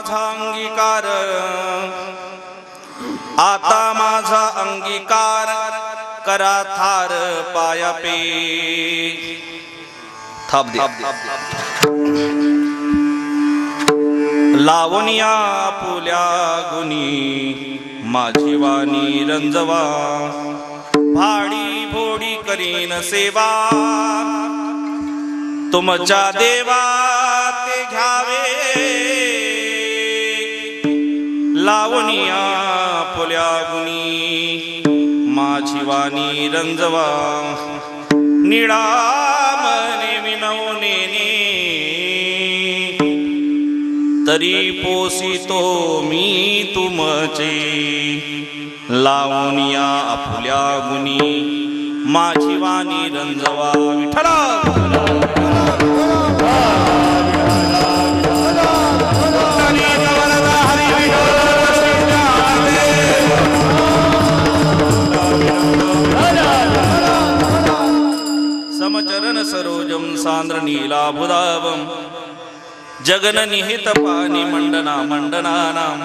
माझा अंगीकार, आता माझा अंगीकार करा थार पायापे. थाप दे. लावण्या फुल्या गुणी माझी वाणी रंजवा, भाडी भोडी करीन सेवा, तुमच्या देवा ते घ्यावे. लावण्या फुल्या गुणी माझी वाणी रंजवा, निळा मने विनवणे तरी पोसितो मी तुमचे. लावण्या फुल्या गुणी माझी वाणी रंजवा. विठ्ठला समचरण सरोजम सांद्र नीलाभुदाभम, जगन निहित पाणी मंडना मंडनानाम,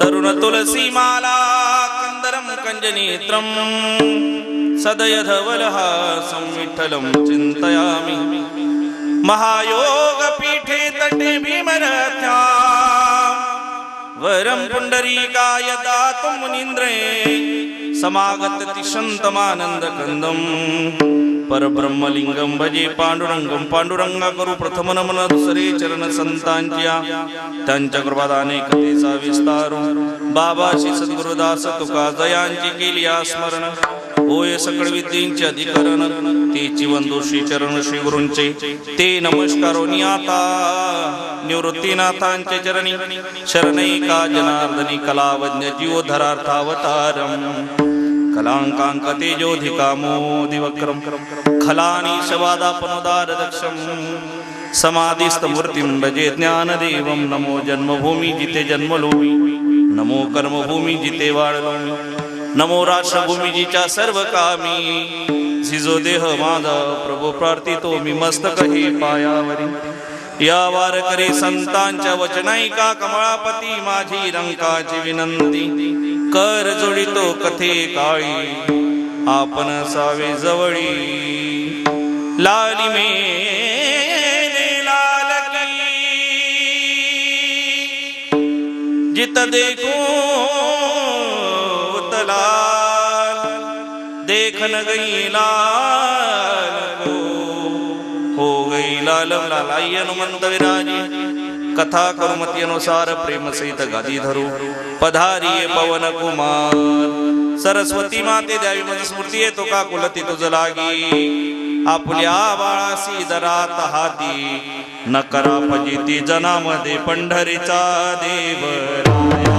तरुण तुलसी माला कंदरम कंजनेत्रम, सदय धवलहासं विठ्ठलं चिंतयामि. महायोग पीठे तटे भीमरथ्या, वरं पुंडरीकाय दातुं मुनीन्द्रे, समागत तिशन्तमानंद कंदम. परब्रह्मलिंगम भजे पांडुरंगम, पांडुरंगा करू प्रथम नमन दुसरे चरण संतांच्या, त्यांच्या कृपादाने कथेचा विस्तार. बाबाशी सद्गुरुदास तुका जयांची केली स्मरण, होय सकळ विद्येचे अधिकरण, तेची वंदू श्री चरण श्री गुरूंचे. ते नमस्कारोनी आता निवृत्तीनाथांचे चरणी, शरणैका जनार्दनी कलावज्ञ जीवधरार्थावतारम. कलांकांक तेजोधिका मोदिवक्रम, खलानी शवादापनुदार दक्षम, समाधिस्थ मूर्तिं भजे ज्ञानदेवं. नमो जन्मभूमी जिते जन्मलोमी, नमो कर्मभूमी जिते वाळलोमी, नमो राष्ट्रभूमी जिच्या सर्व कामी. झिजो देह माझा प्रभू प्रार्थितो मी, मस्तक हे पायावरी. या वारकरी संतांच्या वचनाईका कमळापती माझी रंकाची विनंती. कर जोडितो कथे काळी आपण सावे जवळी, लाली मेले लालकी जित देखो तलाल, देखन गई लाल हो गई लालम लालाई. हनुमंत विराजी कथा करुमती अनुसार प्रेम सहित गादी धरू, पधारी पवन कुमार. सरस्वती माते द्यावी मज स्मृती येतो का कुलती तुझ लागी, आपल्या बाळासी दरात हाती, न करा फजिती जनामध्ये पंढरीचा देवराया.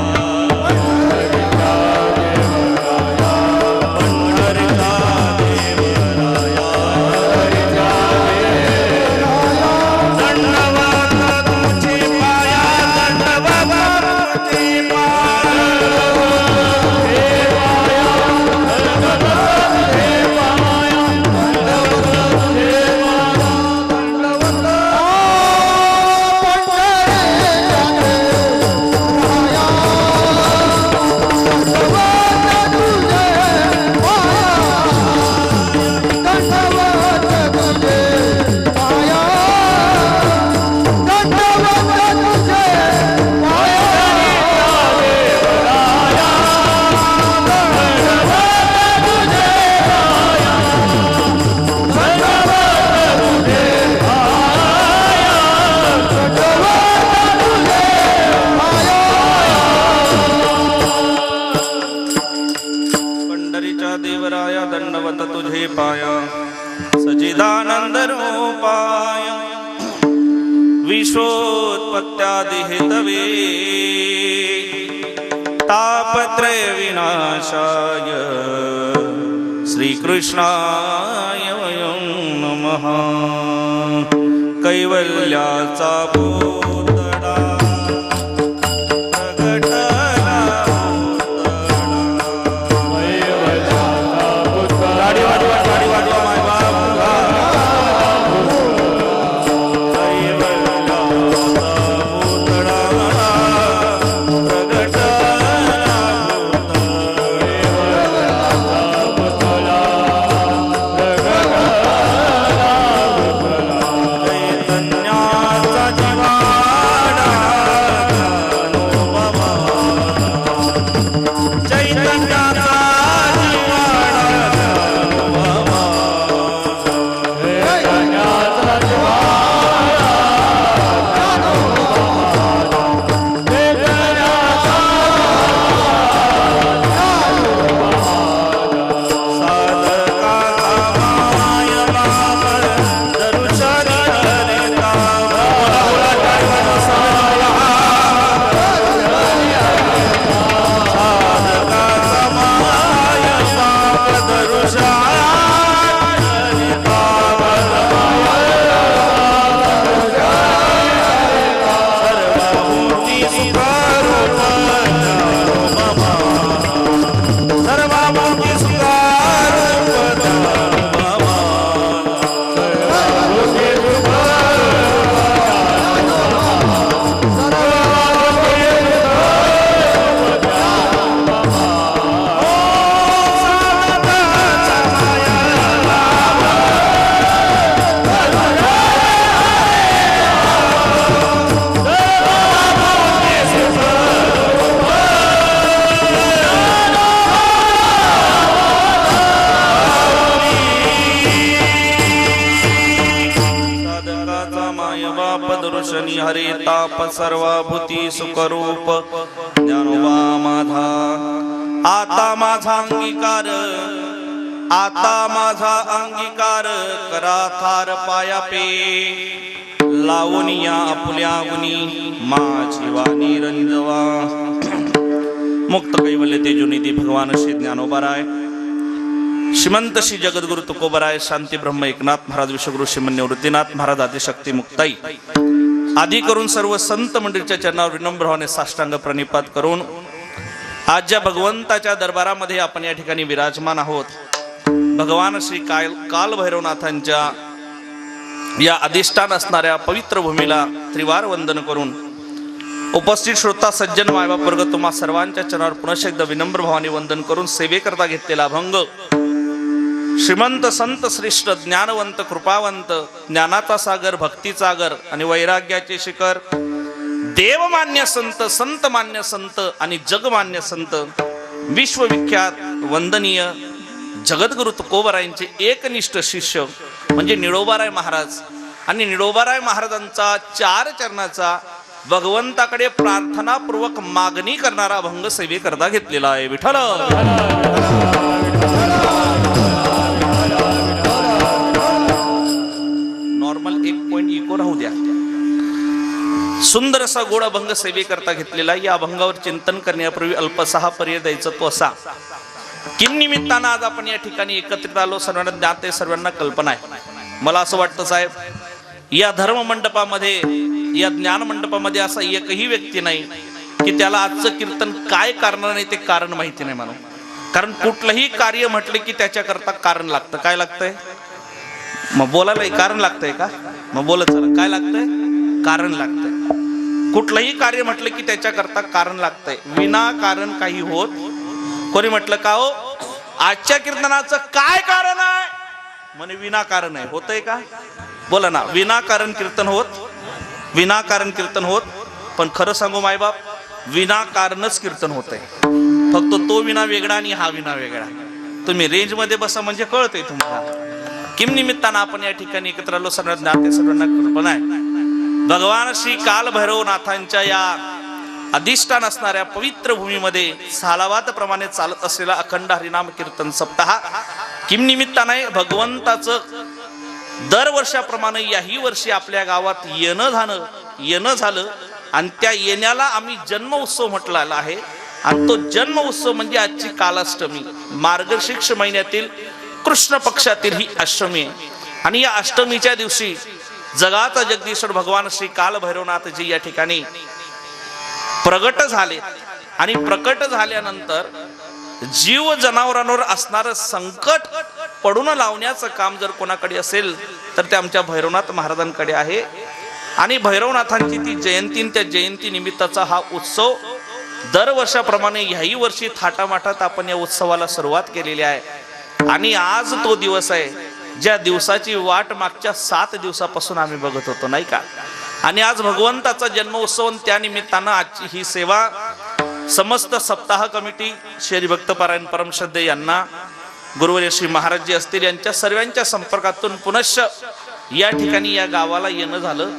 विश्वोत्पत्त्यादिहेतवे तापत्रय विनाशाय श्रीकृष्णाय वयं नमः. कैवल्याचा बोधडा व्याप सर्वभूती सुखरूप ज्ञानोबा माझा आता माझा अंगीकार, आता माझा अंगीकार करा थार पायापे लावून या आपुल्या गुणी माझी वाणी रंजवा. मुक्त कैवल्य तेजोनिधी भगवान श्री ज्ञानोबाराय, श्रीमंत श्री जगद्गुरु तुकोबराय, शांती ब्रह्म एकनाथ महाराज, विश्वगुरु श्रीमन निवृत्तीनाथ महाराज, आदिशक्ती मुक्ताई आदी करून सर्व संत मंडळीच्या चरणावर विनम्र भावाने साष्टांग प्रणिपात करून आज ज्या भगवंताच्या दरबारामध्ये आपण या ठिकाणी विराजमान आहोत, भगवान श्री काल भैरवनाथांच्या या अधिष्ठान असणाऱ्या पवित्र भूमीला त्रिवार वंदन करून उपस्थित श्रोता सज्जन मायबाप वर्ग तुम्हा सर्वांच्या चरणावर पुनश्च एकदा विनम्र भावाने वंदन करून सेवेकरता घेतलेला अभंग श्रीमंत संत श्रेष्ठ ज्ञानवंत कृपावंत, ज्ञानाचा सागर भक्तीचा सागर आणि वैराग्याचे शिखर, देवमान्य संत, संतमान्य संत आणि जगमान्य संत, विश्वविख्यात वंदनीय जगद्गुरु तुकोबरायांचे एकनिष्ठ शिष्य म्हणजे निळोबाराय महाराज आणि निळोबाराय महाराजांचा चार चरणाचा भगवंताकडे प्रार्थनापूर्वक मागणी करणारा अभंग सेवेकरता घेतलेला आहे. विठ्ठल नॉर्मल 1 पॉइंट इको राहू द्या. सुंदर असा गोड अभंग सेवेकरता घेतलेला. या अभंगावर चिंतन करण्यापूर्वी अल्पसहा पर्याय द्यायचा तो असा, किन निमित्तानं आज आपण या ठिकाणी एकत्रित आलो, सर्वांना ज्ञात आहे, सर्वांना कल्पना आहे. मला असं वाटतं साहेब, या धर्म मंडपामध्ये, या ज्ञान मंडपामध्ये असा एकही व्यक्ती नाही की त्याला आजचं कीर्तन काय करणार नाही ते कारण माहिती नाही म्हणून. कारण कुठलंही कार्य म्हटले की त्याच्याकरता कारण लागतं. काय लागतंय? मग बोलायला कारण लागतंय का? मग बोलत चला, काय लागतंय? कारण लागतंय. कुठलंही कार्य म्हटलं की त्याच्याकरता कारण लागतंय. विनाकारण काही होत. कोणी म्हटलं का हो आजच्या कीर्तनाचं काय कारण आहे? म्हणे विनाकारण आहे. होतंय का? बोला ना. विनाकारण कीर्तन होत, विनाकारण कीर्तन होत. पण खरं सांगू मायबाप, विनाकारणच कीर्तन होतंय. फक्त तो विना वेगळा आणि हा विना वेगळा. तुम्ही रेंज मध्ये बसा म्हणजे कळतंय तुम्हाला. किम निमित्तानं आपण या ठिकाणी एकत्र आलो, सर्वांना ज्ञात, सर्वांना कल्पना आहे. भगवान श्री काल भैरवनाथांच्या या अधिष्ठान असणाऱ्या पवित्र भूमीमध्ये सालावात प्रमाणे चालत असलेला अखंड हरिनाम कीर्तन सप्ताह किम निमित्ताने भगवंताचं दरवर्षाप्रमाणे याही वर्षी आपल्या गावात येणं झालं आणि त्या येण्याला आम्ही जन्म उत्सव म्हटलेला आहे. आणि तो जन्म उत्सव म्हणजे आजची कालाष्टमी, मार्गशीर्ष महिन्यातील कृष्ण पक्षातील ही अष्टमी आहे. आणि या अष्टमीच्या दिवशी जगाचा जगदीश्वर भगवान श्री काल भैरवनाथजी या ठिकाणी प्रगट झाले. आणि प्रकट झाल्यानंतर जीव जनावरांवर असणारं संकट पडून लावण्याचं काम जर कोणाकडे असेल तर ते आमच्या भैरवनाथ महाराजांकडे आहे. आणि भैरवनाथांची ती जयंती, त्या जयंती निमित्ताचा हा उत्सव दरवर्षाप्रमाणे ह्याही वर्षी थाटामाटात आपण या उत्सवाला सुरुवात केलेली आहे. आणि आज तो दिवस आहे ज्या दिवसाची वाट मागच्या 7 दिवसापासून आम्ही बघत होतो, नाही का? आणि आज भगवंताचा जन्मोत्सव, त्या निमित्तानं आजची ही सेवा समस्त सप्ताह कमिटी, श्री भक्तपरायण परमश्रद्धे यांना, गुरुवर्य श्री महाराज जी असतील यांच्या सर्वांच्या संपर्कातून पुनश्च या ठिकाणी या गावाला येणं झालं.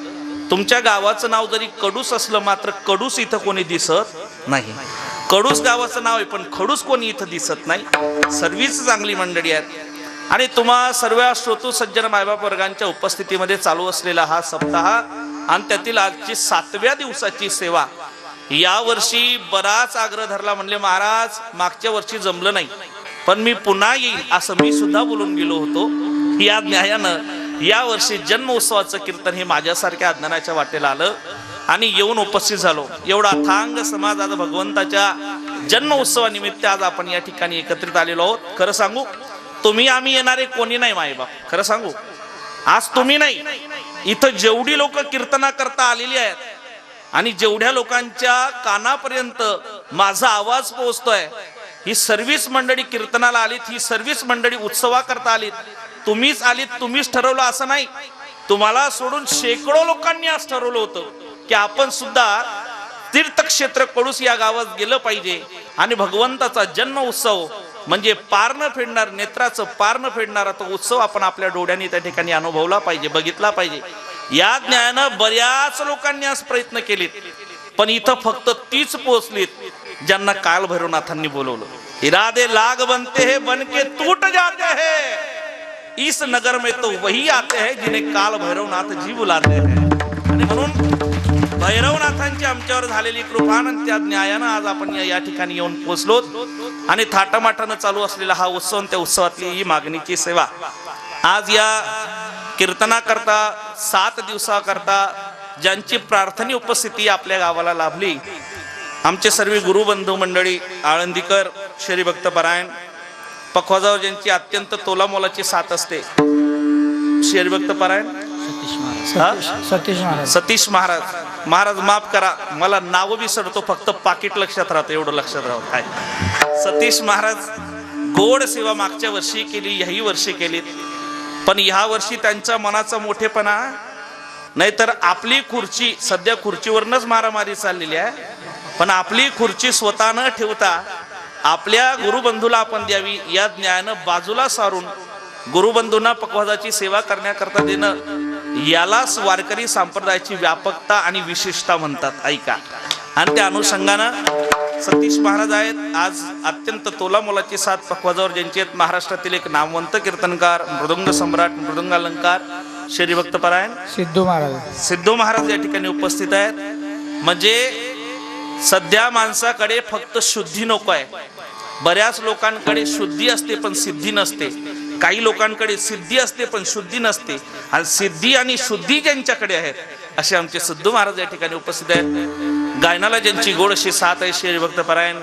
तुमच्या गावाचं नाव जरी कडूस असलं, मात्र कडूस इथं कोणी दिसत नाही. कडूस गावाचं नाव आहे पण खडूस कोणी इथं दिसत नाही. सर्वीच चांगली मंडळी आहेत. आणि तुम्हा सर्व श्रोतू सज्जन मायबाप वर्गांच्या उपस्थितीमध्ये चालू असलेला हा सप्ताह आणि त्यातील आजची 7व्या दिवसाची सेवा, या वर्षी बराच आग्रह धरला. म्हणले महाराज मागच्या वर्षी जमलं नाही पण मी पुन्हा येईल असं मी सुद्धा बोलून गेलो होतो. या न्यायानं या वर्षी जन्म उत्सवाचं कीर्तन हे माझ्यासारख्या अज्ञानाच्या वाटेला आलं आणि येऊन उपस्थित झालो. एवढा अथांग समाज आज भगवंताच्या जन्म उत्सवानिमित्त आज आपण या ठिकाणी एकत्रित आलेलो आहोत. खरं सांगू, तुम्ही आम्ही येणारे कोणी नाही मायबाप. खरं सांगू, आज तुम्ही नाही, इथं जेवढी लोक कीर्तना करता आलेली आहेत आणि जेवढ्या लोकांच्या कानापर्यंत माझा आवाज पोहोचतोय, ही सर्व्हिस मंडळी कीर्तनाला आलीत, ही सर्व्हिस मंडळी उत्सवा करता आलीत. तुम्हीच आलीत, तुम्हीच ठरवलं असं नाही. तुम्हाला सोडून शेकडो लोकांनी आज ठरवलं होतं की आपण सुद्धा तीर्थक्षेत्र कडूस या गावात गेलं पाहिजे आणि भगवंताचा जन्म उत्सव म्हणजे पार न फेडणार, नेत्राचं पार न फेडणारा तो उत्सव आपण आपल्या डोळ्यांनी त्या ठिकाणी अनुभवला पाहिजे, बघितला पाहिजे. या ज्ञानानं बऱ्याच लोकांनी आज प्रयत्न केलेत, पण इथं फक्त 30 पोहोचलीत ज्यांना काल भैरवनाथांनी बोलवलं. इरादे लाग बनते हैं बनके टूट जाते हैं, इस नगर में तो वही आते हैं जिन्हें काल भैरवनाथ जी बुलाते हैं. आणि म्हणून भैरवनाथांची आमच्यावर झालेली कृपा आणि त्या न्यायानं आज आपण या ठिकाणी येऊन पोहोचलोत. आणि थाटामाटानं चालू असलेला हा उत्सव, त्या उत्सवातली ही मागणीची सेवा आज या कीर्तनाकरता 7 दिवसाकरता ज्यांची प्रार्थनी उपस्थिती आपल्या गावाला लाभली, आमचे सर्व गुरुबंधू मंडळी, आळंदीकर, शरीभक्त परायण, पखवाजावर ज्यांची अत्यंत तोलामोलाची साथ असते, शरीभक्त परायण सतीश महाराज माफ करा, मला नाव विसरतो, फक्त पाकिट लक्षात राहतं, एवढं लक्षात राहत आहे. सतीश महाराज गोड सेवा मागच्या वर्षी केली, ह्याही वर्षी केलीत, पण ह्या वर्षी त्यांच्या मनाचा मोठेपणा, नाहीतर आपली खुर्ची, सध्या खुर्चीवरनच मारामारी चाललेली आहे, पण आपली खुर्ची स्वतः न ठेवता आपल्या गुरुबंधूला आपण द्यावी या ज्ञानानं बाजूला सारून गुरुबंधूंना पखवाजाची सेवा करण्याकरता देणं, यालाच वारकरी संप्रदायाची व्यापकता आणि विशेषता म्हणतात. ऐका. आणि त्या अनुषंगानं सतीश महाराज आहेत आज अत्यंत तोलामोलाची साथ पखवाजावर ज्यांची आहेत, महाराष्ट्रातील एक नामवंत कीर्तनकार, मृदुंग सम्राट, मृदुंग अलंकार, शरीभक्त परायण सिद्धू महाराज या ठिकाणी उपस्थित आहेत. म्हणजे सध्या माणसाकडे फक्त शुद्धी नको आहे. बऱ्याच लोकांकडे शुद्धी असते पण सिद्धी नसते, काही लोकांकडे सिद्धी असते पण शुद्धी नसते, आणि सिद्धी आणि शुद्धी ज्यांच्याकडे आहेत असे आमचे सिद्धू महाराज या ठिकाणी उपस्थित आहेत. गायनाला ज्यांची गोड अशी साथ आहे, शरीभक्त परायण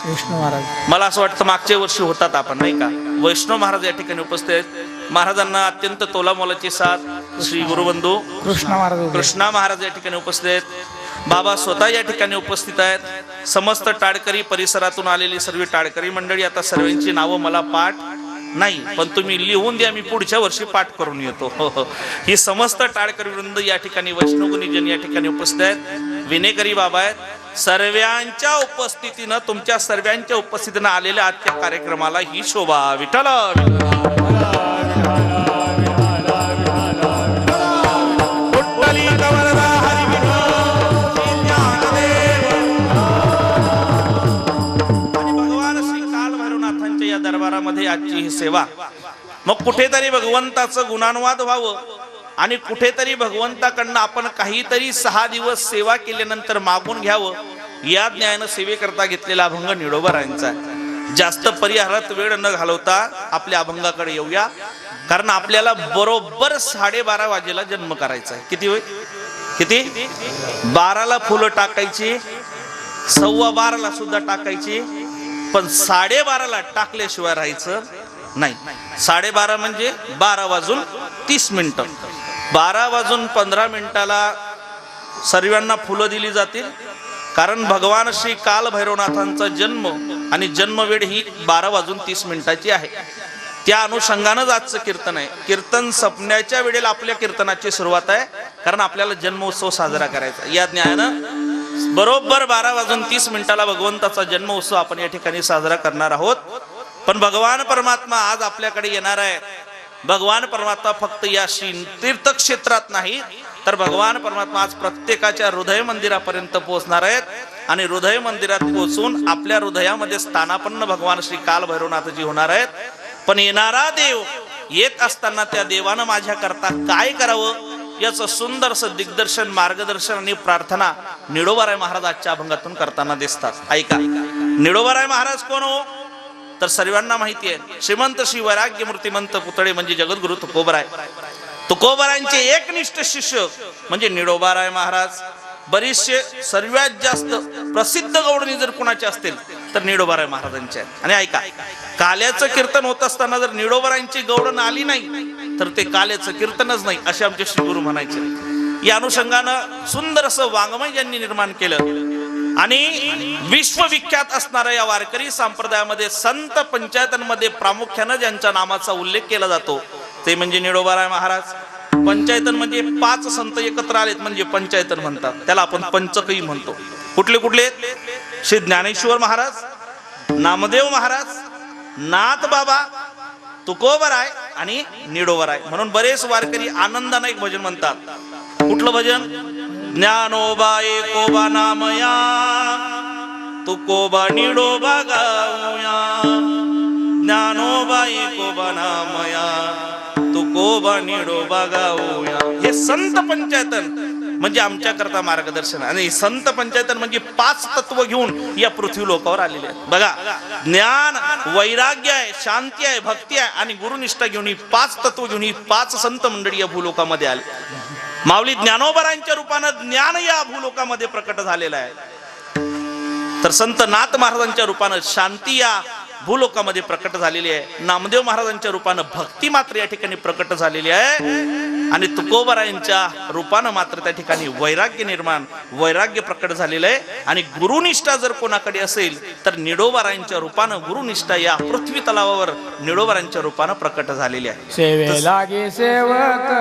विष्णू महाराज, मला असं वाटतं मागच्या वर्षी होतात आपण, नाही का, वैष्णव महाराज या ठिकाणी उपस्थित आहेत. महाराजांना अत्यंत तोलामोलाची साथ श्री गुरुबंधू कृष्णा महाराज या ठिकाणी उपस्थित आहेत. बाबा स्वतः या ठिकाणी उपस्थित आहेत. समस्त टाळकरी परिसरातून आलेली सर्व टाळकरी मंडळी, आता सर्वांची नावं मला पाठ नाही, पण तुम्ही लिहून द्या, मी पुढच्या वर्षी पाठ करून येतो. ही समस्त टाळकरी वृंद या ठिकाणी, वैष्णवगुणीजन या ठिकाणी उपस्थित आहेत. विनेकरी बाबा आहेत. सर्वांच्या उपस्थितीनं, तुमच्या सर्वांच्या उपस्थितीनं आलेल्या आजच्या कार्यक्रमाला ही शोभा. विठ्ठल दरबारामध्ये आजची ही सेवा. मग कुठेतरी भगवंताचं गुणानुवाद व्हावं आणि कुठेतरी भगवंताकडनं आपण काहीतरी 6 दिवस सेवा केल्यानंतर मागून घ्यावं, या ज्ञान सेवेकरता घेतलेला अभंग निडोबारायांचा. जास्त परिहारात वेळ न घालवता आपल्या अभंगाकडे येऊया, कारण आपल्याला बरोबर 12:30 वाजेला जन्म करायचा आहे. किती होय? किती? 12ला फुलं टाकायची, 12:15ला सुद्धा टाकायची, पण 12:30ला टाकल्याशिवाय राहायचं नाही. 12:30 म्हणजे 12:30. 12:15 सर्वांना फुलं दिली जातील, कारण भगवान श्री काल भैरवनाथांचा जन्म आणि जन्मवेळ ही 12:30 आहे. त्या अनुषंगानं आजचं कीर्तन आहे. कीर्तन सपण्याच्या वेळेला आपल्या कीर्तनाची सुरुवात आहे, कारण आपल्याला जन्मोत्सव साजरा करायचा. या ज्ञानानं बरोबर 12:30 भगवंताचा जन्मोत्सव आपण या ठिकाणी साजरा करणार आहोत. पण भगवान परमात्मा आज आपल्याकडे येणार आहे. भगवान परमात्मा फक्त या तीर्थक्षेत्रात नाही, तर भगवान परमात्मा आज प्रत्येकाच्या हृदय मंदिरापर्यंत पोहोचणार आहेत, आणि हृदय मंदिरात पोहोचून आपल्या हृदयामध्ये स्थानापन्न भगवान श्री काल भैरवनाथजी होणार आहेत. पण येणारा देव येत असताना त्या देवानं माझ्या करता काय करावं याचं सुंदरसं दिग्दर्शन, मार्गदर्शन आणि प्रार्थना निडोबाराय महाराज आजच्या अभंगातून करताना दिसतात. ऐका. निडोबाराय महाराज कोण हो? तर सर्वांना माहिती आहे, श्रीमंत श्री वैराग्य मूर्तिमंत पुतळे म्हणजे जगद्गुरु तुकोबराय. तुकोबरायांचे एकनिष्ठ शिष्य म्हणजे निडोबाराय महाराज. बरीचसे सर्वात जास्त प्रसिद्ध गवळणी जर कुणाचे असतील तर निडोबाराय महाराजांचे आहेत. आणि ऐका, काल्याचं कीर्तन होत असताना जर निडोबारायांची गवळण आली नाही तर ते काल्याचं कीर्तनच नाही, असे आमचे श्री गुरु म्हणायचे. या अनुषंगानं सुंदर असं वाङ्मय ज्यांनी निर्माण केलं, आणि विश्वविख्यात असणाऱ्या या वारकरी संप्रदायामध्ये संत पंचायतांमध्ये प्रामुख्यानं ज्यांच्या नामाचा उल्लेख केला जातो ते म्हणजे निडोबाराय महाराज. पंचायतन म्हणजे 5 संत एकत्र आलेत म्हणजे पंचायतन म्हणतात, त्याला आपण पंचकही म्हणतो. कुठले कुठले? श्री ज्ञानेश्वर महाराज, नामदेव महाराज, नाथ बाबा, तुकोबराय आणि निडोबाराय. म्हणून बरेच वारकरी आनंदाने एक भजन म्हणतात, कुठलं भजन? ज्ञानोबा एकोबा नामया तुकोबा निडोबा गाऊया, ज्ञानोबा एकोबा नामया तुकोबा निडोबा गाऊया. हे संत पंचायतन म्हणजे आमच्या करता मार्गदर्शन. आणि संत पंचायतन म्हणजे 5 तत्व घेऊन या पृथ्वी लोकावर आलेले आहेत. बघा, ज्ञान, वैराग्य आहे, शांती आहे, भक्ती आहे आणि गुरुनिष्ठा घेऊन ही 5 तत्व घेऊन ही 5 संत मंडळी या भूलोकामध्ये आले. माऊली ज्ञानोबरांच्या रूपानं ज्ञान या भूलोकामध्ये प्रकट झालेलं आहे. तर संत नाथ महाराजांच्या रूपानं शांती या भूलोकामध्ये प्रकट झालेली आहे. नामदेव महाराजांच्या रूपानं भक्ती मात्र या ठिकाणी प्रकट झालेली आहे. आणि तुकोबारायांच्या रूपानं मात्र त्या ठिकाणी वैराग्य प्रकट झालेलं आहे. आणि गुरुनिष्ठा जर कोणाकडे असेल तर निडोबारायांच्या रूपानं गुरुनिष्ठा या पृथ्वी तलावावर निडोबारायांच्या रूपानं प्रकट झालेली आहे. सेवे लागे सेवक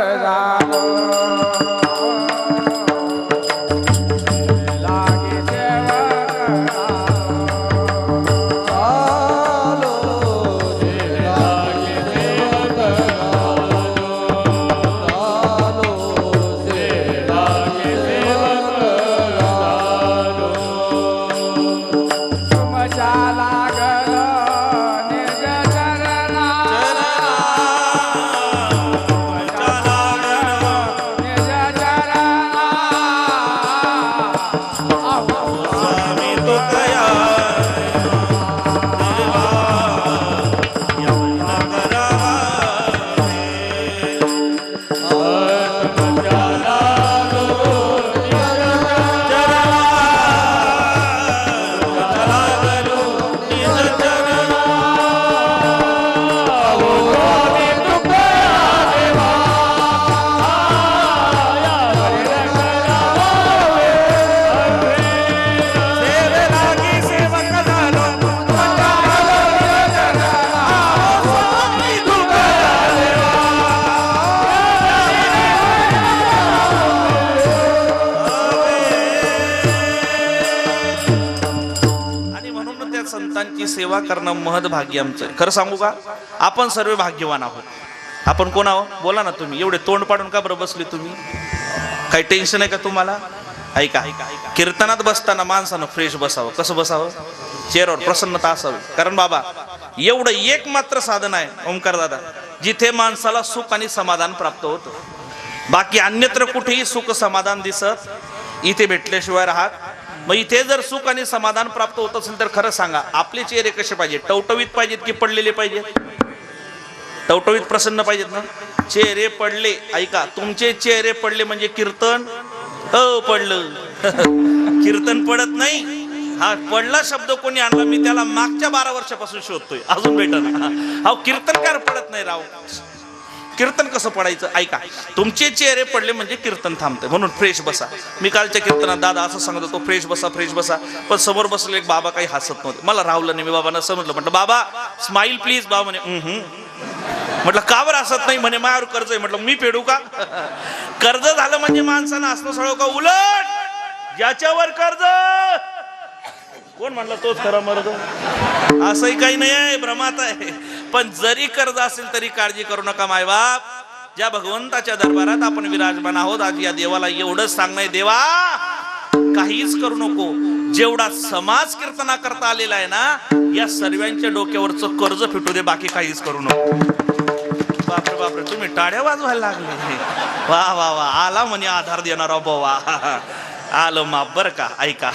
सेवा करणं महद भाग्य आमचं. खरं सांगू का, आपण सर्व भाग्यवान आहोत. आपण कोण आहोत बोला ना तुम्ही. एवढे तोंड पाडून का बरं बसले तुम्ही? काही टेन्शन आहे का तुम्हाला? ऐका, कीर्तनात बसताना माणसानं फ्रेश बसावं. कसं बसावं? चेहऱ्यावर प्रसन्नता असावी. कारण बाबा एवढं एक मात्र साधन आहे ओंकार दादा, जिथे माणसाला सुख आणि समाधान प्राप्त होतं. बाकी अन्यत्र कुठेही सुख समाधान दिसत इथे भेटल्याशिवाय राहत. मग इथे जर सुख आणि समाधान प्राप्त होत असेल तर खरं सांगा, आपले चेहरे कसे पाहिजे? टवटवीत पाहिजेत की पडलेले पाहिजेत? टवटवीत प्रसन्न पाहिजेत ना. चेहरे पडले, ऐका, तुमचे चेहरे पडले म्हणजे कीर्तन पडलं. कीर्तन पडत नाही. हा पडला शब्द कोणी आणला, मी त्याला मागच्या 12 वर्षापासून शोधतोय, अजून भेटना. हा कीर्तनकार पडत नाही राव. कीर्तन कसं पडायचं? ऐका, तुमचे चेहरे पडले म्हणजे कीर्तन थांबते. म्हणून फ्रेश बसा. मी कालच्या कीर्तनात दादा असं सांगत होतो, फ्रेश बसा, फ्रेश बसा. पण समोर बसले एक बाबा काही हसत नव्हते. मला राहुलं नाही. मी बाबांना समजलं. म्हटलं बाबा स्माईल प्लीज. बाबा म्हणे म्हटलं का बरं हसत नाही? म्हणे माझ्यावर कर्ज आहे. म्हटलं मी फेडू का? कर्ज झालं म्हणजे माणसानं हसणं सोडव का? उलट ज्याच्यावर कर्ज कोण म्हणलं तोच खरा मर्द. असंही काही नाही आहे, भ्रमात आहे. पण जरी कर्ज असेल तरी काळजी करू नका मायबाप. ज्या भगवंताच्या दरबारात आपण विराजमान आहोत, आज या देवाला एवढंच सांगणं, देवा काहीच करू नको. जेवढा समाज कीर्तना करता आलेला आहे ना, या सर्वांच्या डोक्यावरचं कर्ज फिटू दे, बाकी काहीच करू नको. बापरे बापरे, तुम्ही टाळ्या वाजवायला लागले. वा वा वा, आला म्हणे आधार देणारा बाबा. आलं माप बरं का. ऐका,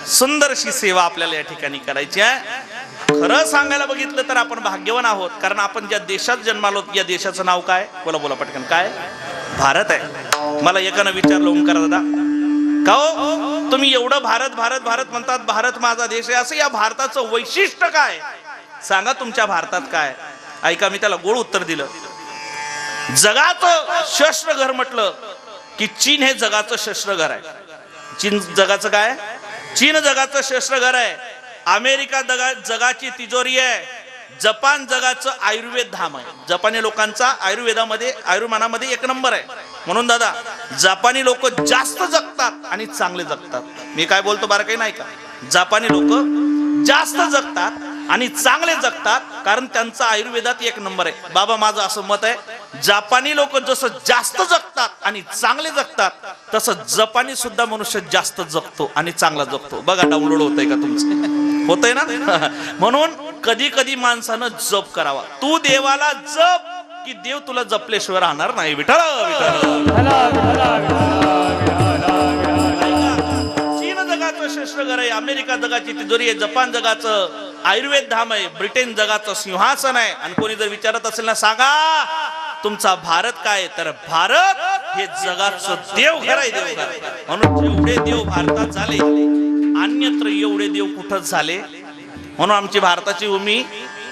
सुंदरशी सेवा आपल्याला या ठिकाणी करायची आहे. खरं सांगायला बघितलं तर आपण भाग्यवान आहोत. कारण आपण ज्या देशात जन्मालो, या देशाचं नाव काय? बोला बोला पटकन. काय? भारत आहे. मला एकानं विचारलं, ओंकार दादा का हो तुम्ही एवढं भारत भारत भारत म्हणतात, भारत माझा देश आहे, असं या भारताचं वैशिष्ट्य काय? सांगा तुमच्या भारतात काय? ऐका, मी त्याला गोड उत्तर दिलं. जगाचं शस्त्र घर म्हटलं की चीन हे जगाचं शस्त्र घर आहे. चीन जगाचं काय? चीन जगाचं शस्त्र घर आहे. अमेरिका जगाची तिजोरी आहे. जपान जगाचं आयुर्वेद धाम आहे. जपानी लोकांचा आयुर्मानामध्ये 1 नंबर आहे. म्हणून दादा जपानी लोक जास्त जगतात आणि चांगले जगतात. मी काय बोलतो बरं काही नाही का? जपानी लोक जास्त जगतात आणि चांगले जगतात कारण त्यांचा आयुर्वेदात 1 नंबर आहे. बाबा माझं असं मत आहे, जापानी लोक जसं जास्त जगतात आणि चांगले जगतात, तसं जपानी सुद्धा मनुष्य जास्त जगतो आणि चांगला जगतो. बघा डाउनलोड होतंय का तुमचं? होतंय ना. म्हणून कधी कधी माणसानं जप करावा. तू देवाला जप की देव तुला जपल्याशिवाय राहणार नाही. विठ्ठल चीन जगाचं श्रेष्ठ घर आहे, अमेरिका जगाची तिजोरी आहे, जपान जगाचं आयुर्वेद धाम आहे, ब्रिटन जगाचं सिंहासन आहे. आणि कोणी जर विचारत असेल ना, सांगा तुमचा भारत काय, तर भारत हे जगाचं देवघर आहे, देवघर. म्हणून जेवढे देव भारतात झाले, अन्यत्र एवढे देव कुठं झाले. म्हणून आमची भारताची भूमी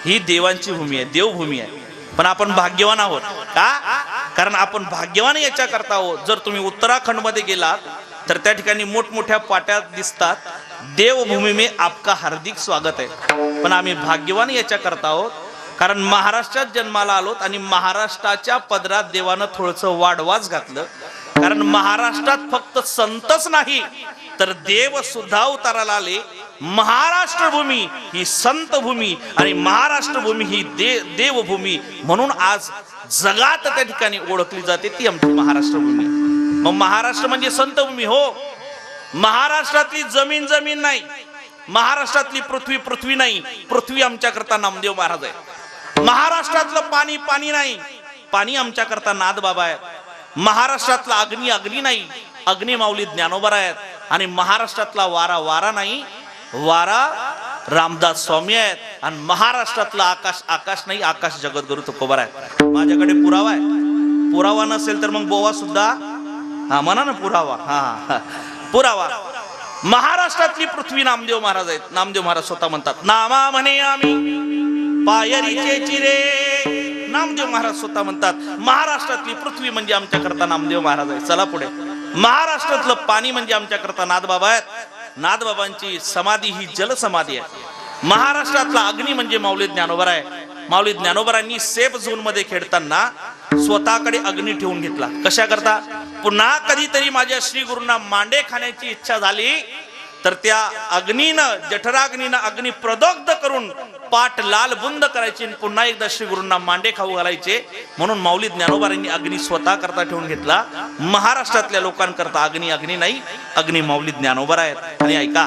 ही देवांची भूमी आहे, देवभूमी आहे. पण आपण भाग्यवान आहोत का? कारण आपण भाग्यवान याच्या करता आहोत. जर तुम्ही उत्तराखंड मध्ये गेलात तर त्या ठिकाणी मोठमोठ्या पाट्या दिसतात, देवभूमी में आपका हार्दिक स्वागत आहे. पण आम्ही भाग्यवान याच्या करता आहोत कारण महाराष्ट्रात जन्माला आलोत आणि महाराष्ट्राच्या पदरात देवानं थोडंसं वाढवाच घातलं. कारण महाराष्ट्रात फक्त संतच नाही तर देव सुद्धा उताराला आले. महाराष्ट्र भूमी ही संत भूमी आणि महाराष्ट्र भूमी ही देवभूमी म्हणून आज जगात त्या ठिकाणी ओळखली जाते, ती आमची महाराष्ट्र भूमी. मग महाराष्ट्र म्हणजे संत भूमी. हो, महाराष्ट्रातली जमीन जमीन नाही, महाराष्ट्रातली पृथ्वी पृथ्वी नाही, पृथ्वी आमच्या करता नामदेव महाराज आहे. महाराष्ट्रातलं पाणी पाणी नाही, पाणी आमच्या करता नाथ बाबा आहेत. महाराष्ट्रातला अग्नी अग्नी नाही, अग्नी माऊली ज्ञानोबा आहेत. आणि महाराष्ट्रातला वारा वारा नाही, वारा रामदास स्वामी आहेत. आणि महाराष्ट्रातला आकाश आकाश नाही, आकाश जगद्गुरु तुकोबा आहेत. माझ्याकडे पुरावा आहे. पुरावा नसेल तर मग बोवा सुद्धा हा म्हणा ना, पुरावा. हा पुरावा. महाराष्ट्रातली पृथ्वी नामदेव महाराज आहेत. नामदेव महाराज स्वतः म्हणतात, नामा म्हणे आम्ही पायरीचे चिरे. नामदेव महाराज स्वतः म्हणतात महाराष्ट्रातली पृथ्वी म्हणजे आमच्या करता नामदेव महाराज आहे. चला पुढे. महाराष्ट्रातलं पाणी म्हणजे आमच्या करता नाथबाबा आहेत. नाथबाबांची समाधी ही जल समाधी आहे. महाराष्ट्रातला अग्नी म्हणजे माऊली ज्ञानोबा आहे. माऊली ज्ञानोबांनी सेफ झोन मध्ये खेळताना स्वतःकडे अग्नी ठेवून घेतला. कशा करता? पुन्हा कधीतरी माझ्या श्री गुरूंना मांडे खाण्याची इच्छा झाली तर त्या अग्नीनं, जठराग्नीनं अग्नी प्रदग्ध करून पाठ लाल बुंद करायची, पुन्हा एकदा श्री गुरूंना मांडे खाऊ घालायचे. म्हणून माऊली ज्ञानोबांनी अग्नी स्वतः करता ठेवून घेतला. महाराष्ट्रातल्या लोकांकरता अग्नी अग्नी नाही, अग्नी माऊली ज्ञानोबा आहेत. आणि ऐका,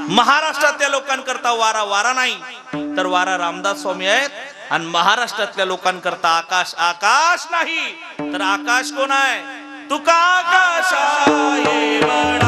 महाराष्ट्रातल्या लोकांकरता वारा वारा नाही तर वारा रामदास स्वामी आहेत. आणि महाराष्ट्रातल्या लोकांकरता आकाश आकाश नाही तर आकाश कोण आहे? तुका आकाश आहे वडा.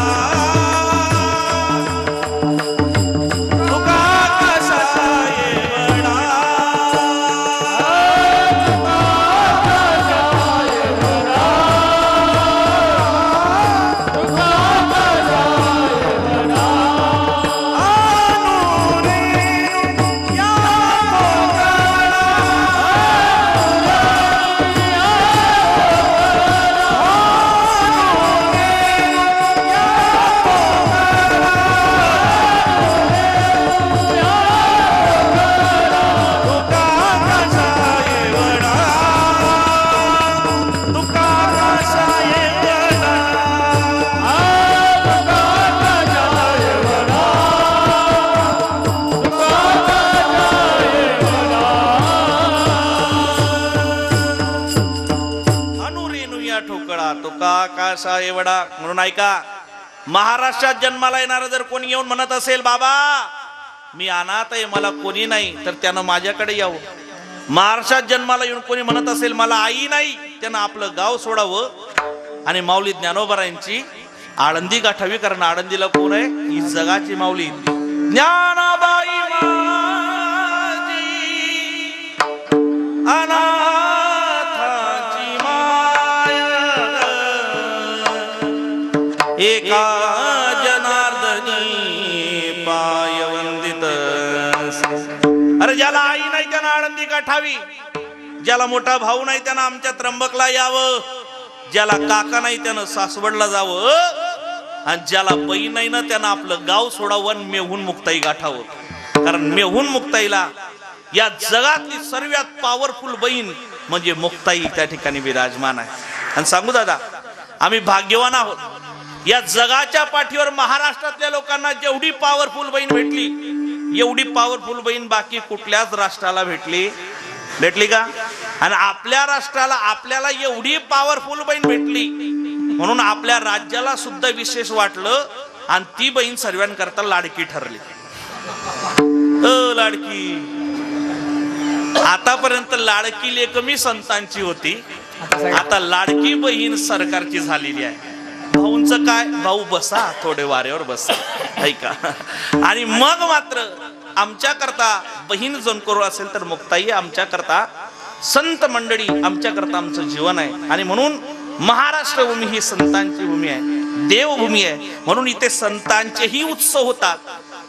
एवढा. म्हणून ऐका, महाराष्ट्रात जन्माला येणार जर कोणी येऊन म्हणत असेल बाबा मी अनाथ आहे, मला कोणी नाही, तर त्यानं माझ्याकडे यावं. महाराष्ट्रात जन्माला येऊन कोणी म्हणत असेल मला आई नाही, त्यानं आपलं गाव सोडावं आणि माऊली ज्ञानोबारांची आळंदी गाठावी. कारण आळंदीला कोण आहे? ही जगाची माऊली ज्ञानाबाई माझी अनाथाची माया, एका जनार्दनी पाय वंदित. अरे ज्याला आई नाही त्यानं आळंदी गाठावी, ज्याला मोठा भाऊ नाही त्यानं आमच्या त्र्यंबकला यावं, ज्याला काका नाही त्यानं सासवडला जावं, आणि ज्याला बहीण नाही ना त्यानं आपलं गाव सोडावं आणि मेहून मुक्ताई गाठावं. कारण मेहून मुक्ताईला या जगातली सर्वात पॉवरफुल बहीण म्हणजे मुक्ताई त्या ठिकाणी विराजमान आहे. आणि सांगू दादा, आम्ही भाग्यवान आहोत. या जगाच्या पाठीवर महाराष्ट्रातल्या लोकांना जेवढी पॉवरफुल बहीण भेटली एवढी पॉवरफुल बहीण बाकी कुठल्याच राष्ट्राला भेटली का? आणि आपल्या राष्ट्राला आपल्याला एवढी पॉवरफुल बहीण भेटली म्हणून आपल्या राज्याला सुद्धा विशेष वाटलं आणि ती बहीण सर्वांकरता लाडकी ठरली. लाडकी आतापर्यंत लाडकी लेक मी संतांची होती, आता लाडकी बहीण सरकारची झालेली आहे. भाऊंचं काय, भाऊ बसा थोडे वाऱ्यावर बसा ऐका. आणि मग मात्र आमच्या करता बहीण जण करू असेल तर मुक्ताई आमच्या करता संत मंडळी आमच्या करता आमचं जीवन आहे. आणि म्हणून महाराष्ट्र भूमी ही संतांची भूमी आहे, देवभूमी आहे. म्हणून इथे संतांचेही उत्सव होतात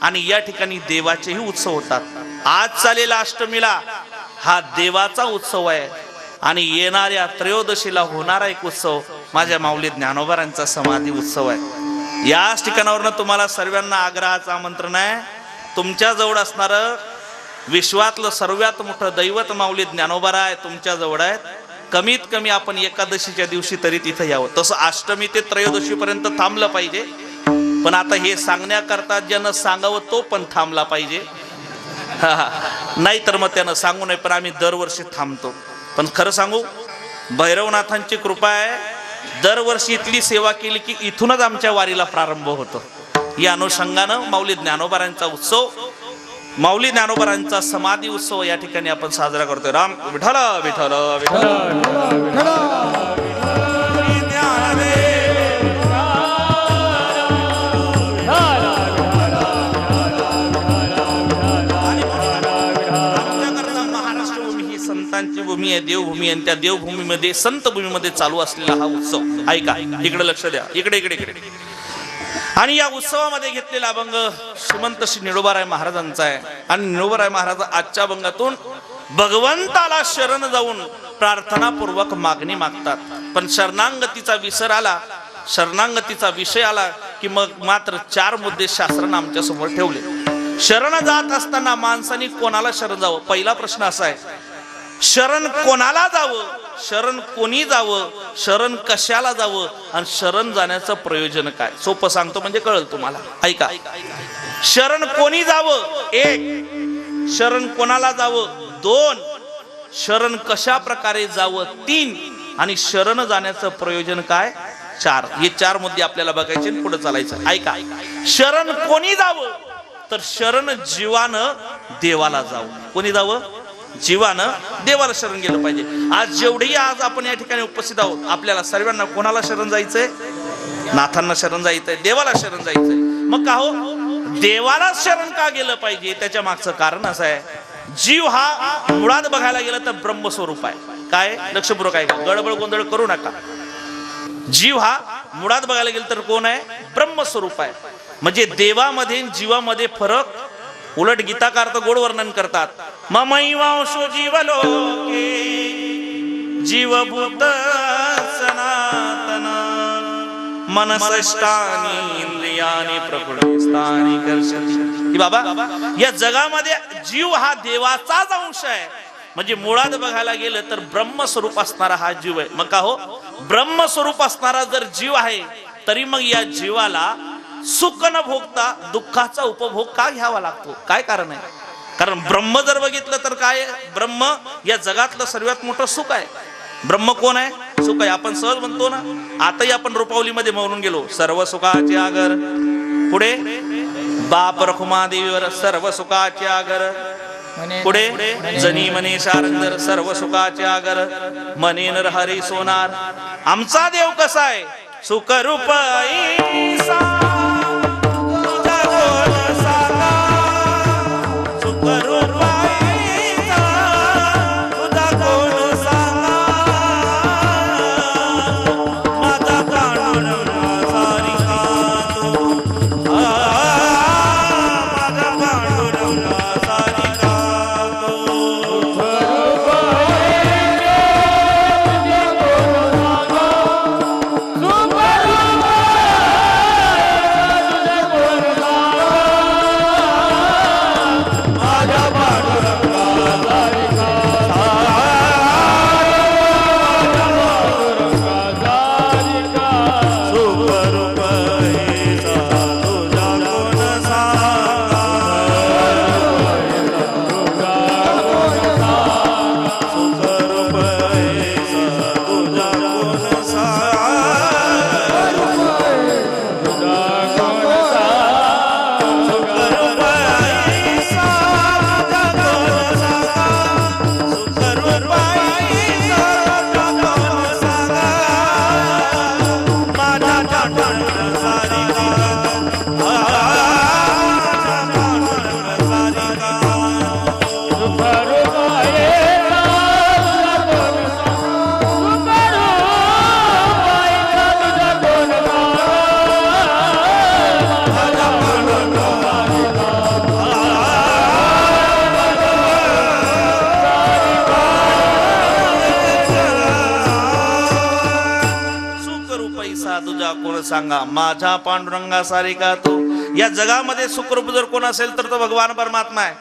आणि या ठिकाणी देवाचेही उत्सव होतात. आज चालेला अष्टमीला हा देवाचा उत्सव आहे आणि येणाऱ्या त्रयोदशीला होणारा एक उत्सव माझ्या माऊली ज्ञानोबारांचा समाधी उत्सव आहे. याच ठिकाणावरनं तुम्हाला सर्वांना आग्रहाचं आमंत्रण आहे. तुमच्या जवळ असणारं विश्वातलं सर्वात मोठं दैवत माऊली ज्ञानोबारा आहे तुमच्या जवळ आहेत. कमीत कमी आपण एकादशीच्या दिवशी तरी तिथे यावं. तसं अष्टमी ते त्रयोदशी पर्यंत थांबलं पाहिजे, पण आता हे सांगण्याकरता ज्यानं सांगावं तो पण थांबला पाहिजे. नाही तर मग त्यानं सांगू नये, पण आम्ही दरवर्षी थांबतो. पण खरं सांगू, भैरवनाथांची कृपा आहे, दरवर्षी इथली सेवा केली की इथूनच आमच्या वारीला प्रारंभ होतो. या अनुषंगानं माऊली ज्ञानोबारांचा उत्सव, माऊली ज्ञानोबारांचा समाधी उत्सव या ठिकाणी आपण साजरा करतोय. राम विठ्ठल विठ्ठल विठ्ठल. संतांची भूमी आहे, देवभूमी आहे. त्या देवभूमीमध्ये संत भूमीमध्ये चालू असलेला हा उत्सव ऐका. इकडे लक्ष द्या, इकडे इकडे इकडे. आणि या उत्सवामध्ये घेतलेला अभंग श्रीमंत श्री निळोबाराय महाराजांचा आहे. आणि निळोबाराय महाराज आजच्या अभंगातून भगवंताला शरण जाऊन प्रार्थनापूर्वक मागणी मागतात. पण शरणांगतीचा विसर आला, शरणांगतीचा विषय आला की मग मात्र 4 मुद्दे शास्त्रानं आमच्या समोर ठेवले. शरण जात असताना माणसाने कोणाला शरण जावं? पहिला प्रश्न असा आहे, शरण कोणाला जावं, शरण कोणी जावं, शरण कशाला जावं आणि शरण जाण्याचं प्रयोजन काय? सोपं सांगतो म्हणजे कळलं तुम्हाला. ऐका. शरण कोणी जावं? 1. शरण कोणाला जावं? 2. शरण कशा प्रकारे जावं? 3. आणि शरण जाण्याचं प्रयोजन काय? 4. हे 4 मुद्दे आपल्याला बघायचे आणि पुढे चालायचं. ऐका. शरण कोणी जावं? तर शरण जीवानं देवाला जावं. कोणी जावं? जीवानं देवाला शरण गेलं पाहिजे. आज जेवढेही आज आपण या ठिकाणी उपस्थित आहोत, आपल्याला सर्वांना कोणाला शरण जायचंय? नाथांना शरण जायचंय, देवाला शरण जायचंय. मग का हो, देवाला शरण का गेलं पाहिजे? त्याच्या मागचं कारण असं आहे, जीव हा मुळात बघायला गेलं तर ब्रह्मस्वरूप आहे. काय? लक्षपूर्वक आहे का, गडबड गोंधळ करू नका. जीव हा मुळात बघायला गेलं तर कोण आहे? ब्रह्मस्वरूप आहे. म्हणजे देवामध्ये जीवामध्ये फरक. उलट गीताकार तर गोड वर्णन करतात, ममैवांशो जीवलोके जीवभूत सनातन मनसष्टानि इंद्रियानि प्रकृतिस्थानि कर्षति. की बाबा या जगामध्ये जीव हा देवाचाच अंश आहे. म्हणजे मुळात बघायला गेलं तर ब्रह्मस्वरूप असणारा हा जीव आहे. मग का हो, ब्रह्मस्वरूप असणारा जर जीव आहे तरी मग या जीवाला सुख न भोगता दुःखाचा उपभोग का घ्यावा लागतो? काय कारण आहे? कारण ब्रह्म जर बघितलं तर काय, ब्रह्म या जगातलं सर्वात मोठं सुख आहे. ब्रह्म कोण आहे? सुख आहे. आपण सहज म्हणतो ना, आताही आपण रुपावलीमध्ये म्हणून गेलो, सर्व सुखाचे आगर. पुढे बाप रखुमा देवीवर सर्व सुखाचे आगर. पुढे जनी मने शारंगर सर्व सुखाचे आगर. मने नर हरी सोनार. आमचा देव कसा आहे? सुखरूप ईसा. सांगा माझ्या पांडुरंगा सारिका तो. या जगामध्ये सुखरूप जर कोण असेल तर तो भगवान परमात्मा आहे.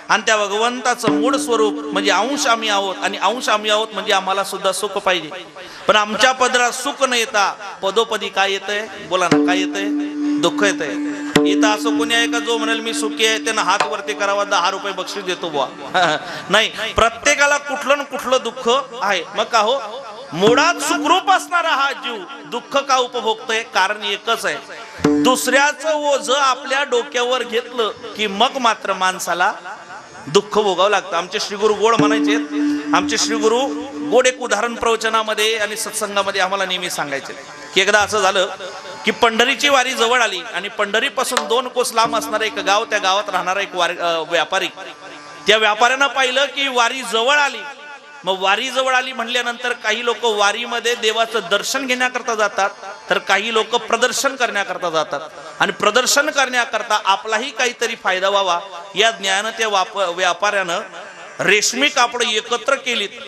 आणि त्या भगवंताचं मूळ स्वरूप म्हणजे अंश आम्ही आहोत. आणि अंश आम्ही आहोत म्हणजे आम्हाला सुद्धा सुख पाहिजे. पण आमच्या पदरात सुख न येता पदोपदी काय येतंय? बोला ना, काय येतंय? दुःख येतंय. इथं असं कोणी आहे का जो म्हणाल मी सुखी आहे, त्यानं हात वरती करावा, 10 रुपये बक्षीस देतो बुवा? नाही, प्रत्येकाला कुठलं ना कुठलं दुःख आहे. मग का हो, मुळात सुखरूप असणारा हा जीव दुःख का उपभोगतोय? कारण एकच आहे, दुसऱ्याचं ओझ आपल्या डोक्यावर घेतलं की मग मात्र माणसाला दुःख भोगावं लागतं. आमचे श्री गुरु गोड म्हणायचे, आमचे श्री गुरु गोड एक उदाहरण प्रवचनामध्ये आणि सत्संगामध्ये आम्हाला नेहमी सांगायचे की एकदा असं झालं की पंढरीची वारी जवळ आली आणि पंढरीपासून 2 कोस लांब असणारं एक गाव, त्या गावात राहणारा एक व्यापारी, त्या व्यापाऱ्यानं पाहिलं की वारी जवळ आली. मग वारी जवळ आली म्हणल्यानंतर काही लोक वारीमध्ये देवाचं दर्शन घेण्याकरता जातात, तर काही लोक प्रदर्शन करण्याकरता जातात. आणि प्रदर्शन करण्याकरता आपलाही काहीतरी फायदा व्हावा या ज्ञानानं त्या व्यापाऱ्यानं रेशमी कापड एकत्र केलीत,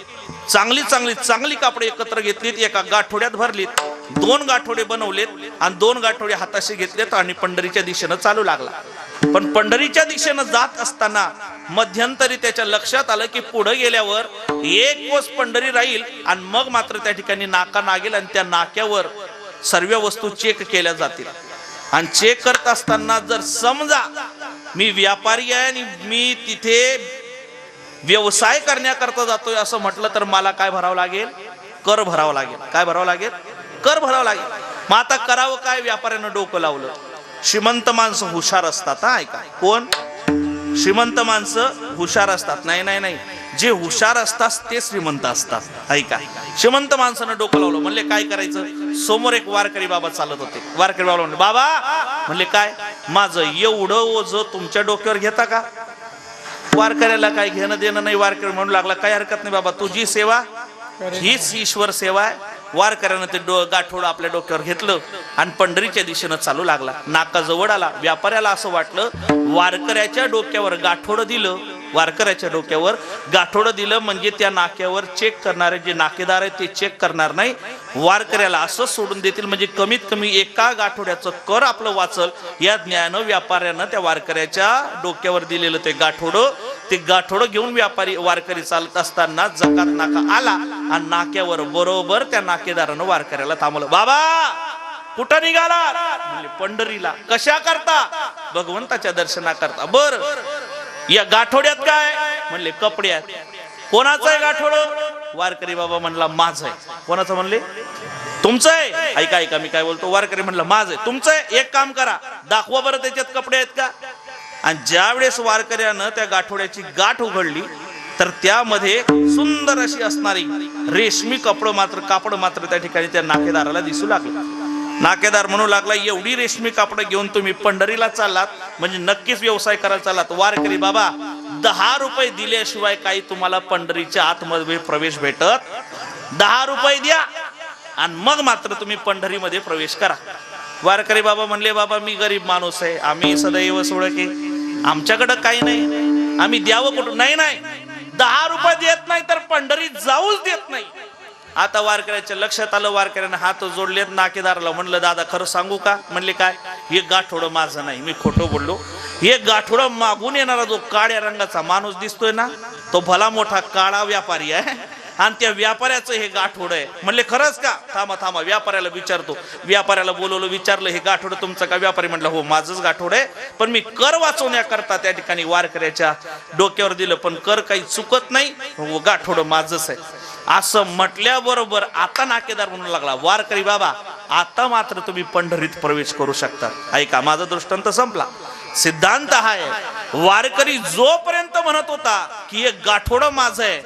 चांगली कापडे एकत्र घेतलीत, एका गाठोड्यात भरलीत, 2 गाठोडे बनवलेत आणि 2 गाठोडे हाताशी घेतलेत आणि पंढरीच्या दिशेनं चालू लागला. पण पंढरीच्या दिशेनं जात असताना मध्यंतरी त्याच्या लक्षात आलं की पुढे गेल्यावर 1 कोस पंढरी राहील आणि मग मात्र त्या ठिकाणी नाका लागेल आणि त्या नाक्यावर सर्व वस्तू चेक केल्या जातील. आणि चेक करत असताना जर समजा मी व्यापारी आहे आणि मी तिथे व्यवसाय करण्याकरता जातोय असं म्हटलं तर मला काय भरावं लागेल? कर भरावं लागेल. काय भरावं लागेल? कर भरावं लागेल. मग आता करावं काय? व्यापाऱ्यानं डोकं लावलं. श्रीमंत माणसं हुशार असतात. हा, ऐका, कोण? श्रीमंत माणसं हुशार असतात. नाही, जे हुशार असतात ते श्रीमंत असतात. ऐका, श्रीमंत माणसानं डोकं लावलं. म्हणले काय करायचं? समोर एक वारकरी बाबा चालत होते. वारकरी बाबा म्हणले, बाबा, म्हणले काय? माझं एवढं ओझं तुमच्या डोक्यावर घेता का? वारकऱ्याला काय घेणं देणं नाही. वारकरी म्हणू लागला, काही हरकत नाही बाबा, तुझी सेवा हीच ईश्वर सेवा आहे. वारकऱ्यानं ते गाठोडं आपल्या डोक्यावर घेतलं आणि पंढरीच्या दिशेनं चालू लागला. नाका जवळ आला. व्यापाऱ्याला असं वाटलं वारकऱ्याच्या डोक्यावर गाठोडं दिलं, वारकऱ्याच्या डोक्यावर गाठोडं दिलं म्हणजे त्या नाक्यावर चेक करणारे जे नाकेदार आहेत ते चेक करणार नाही, वारकऱ्याला असं सोडून देतील म्हणजे कमीत कमी एका गाठोड्याचं कर आपलं वाचल. या ज्ञान व्यापाऱ्यानं त्या वारकऱ्याच्या डोक्यावर दिलेलं ते गाठोडं घेऊन वारकरी चालत असताना जकात नाका आला आणि नाक्यावर बरोबर त्या नाकेदारानं वारकऱ्याला थांबवलं. बाबा, कुठं निघाला? म्हणजे पंढरीला. कशा करता? भगवंताच्या दर्शनाकरता. बर, या गाठोड्यात काय? म्हणले कपड्यात. कोणाचं आहे गाठोडं? वारकरी बाबा म्हणला माझं आहे. कोणाचं म्हणले? तुमचं आहे. ऐका, मी काय बोलतो. वारकरी म्हणला माझं आहे. तुमचं आहे? एक काम करा, दाखवा बरं त्याच्यात कपडे आहेत का. आणि ज्या वेळेस वारकऱ्यानं त्या गाठोड्याची गाठ उघडली तर त्यामध्ये सुंदर अशी असणारी रेशमी कापड मात्र त्या ठिकाणी त्या नाकेदाराला दिसू लागलं. नाकेदार म्हणू लागला, एवढी रेशमी कापड घेऊन तुम्ही पंढरीला चाललात म्हणजे नक्कीच व्यवसाय करायला चाललात. वारकरी बाबा, 10 रुपये दिल्याशिवाय काही तुम्हाला पंढरीच्या आतमध्ये प्रवेश भेटत? 10 रुपये द्या आणि मग मात्र तुम्ही पंढरीमध्ये प्रवेश करा. वारकरी बाबा म्हणले, बाबा मी गरीब माणूस आहे, आम्ही सदैव सोडके, आमच्याकडं काही नाही, आम्ही द्यावं कुठं? नाही, 10 रुपये देत नाही तर पंढरीत जाऊच देत नाही. आता वारकऱ्याच्या लक्षात आलं. वारकऱ्याने हात जोडलेत. नाकेदाराला म्हणलं, दादा खरं सांगू का? म्हणले काय? हे गाठोडं माझं नाही, मी खोटं बोललो. हे गाठोडं मागून येणारा जो काळ्या रंगाचा माणूस दिसतोय ना, तो भला मोठा काळा व्यापारी आहे आणि त्या व्यापाऱ्याचं हे गाठोडं आहे. म्हणले खरंच का? थांबा, व्यापाऱ्याला विचारतो. व्यापाऱ्याला बोलवलं, विचारलं, हे गाठोडं तुमचं का? व्यापारी म्हणला, हो माझंच गाठोडं आहे, पण मी कर वाचवण्याकरता त्या ठिकाणी वारकऱ्याच्या डोक्यावर दिलं, पण कर काही चुकत नाही, हो गाठोडं माझंच आहे. असं म्हटल्याबरोबर आता नाकेदार म्हणू लागला, वारकरी बाबा, आता मात्र तुम्ही पंढरीत प्रवेश करू शकता. ऐका, माझा दृष्टांत संपला. सिद्धांत हा आहे, वारकरी जोपर्यंत म्हणत होता की एक गाठोडं माझं आहे,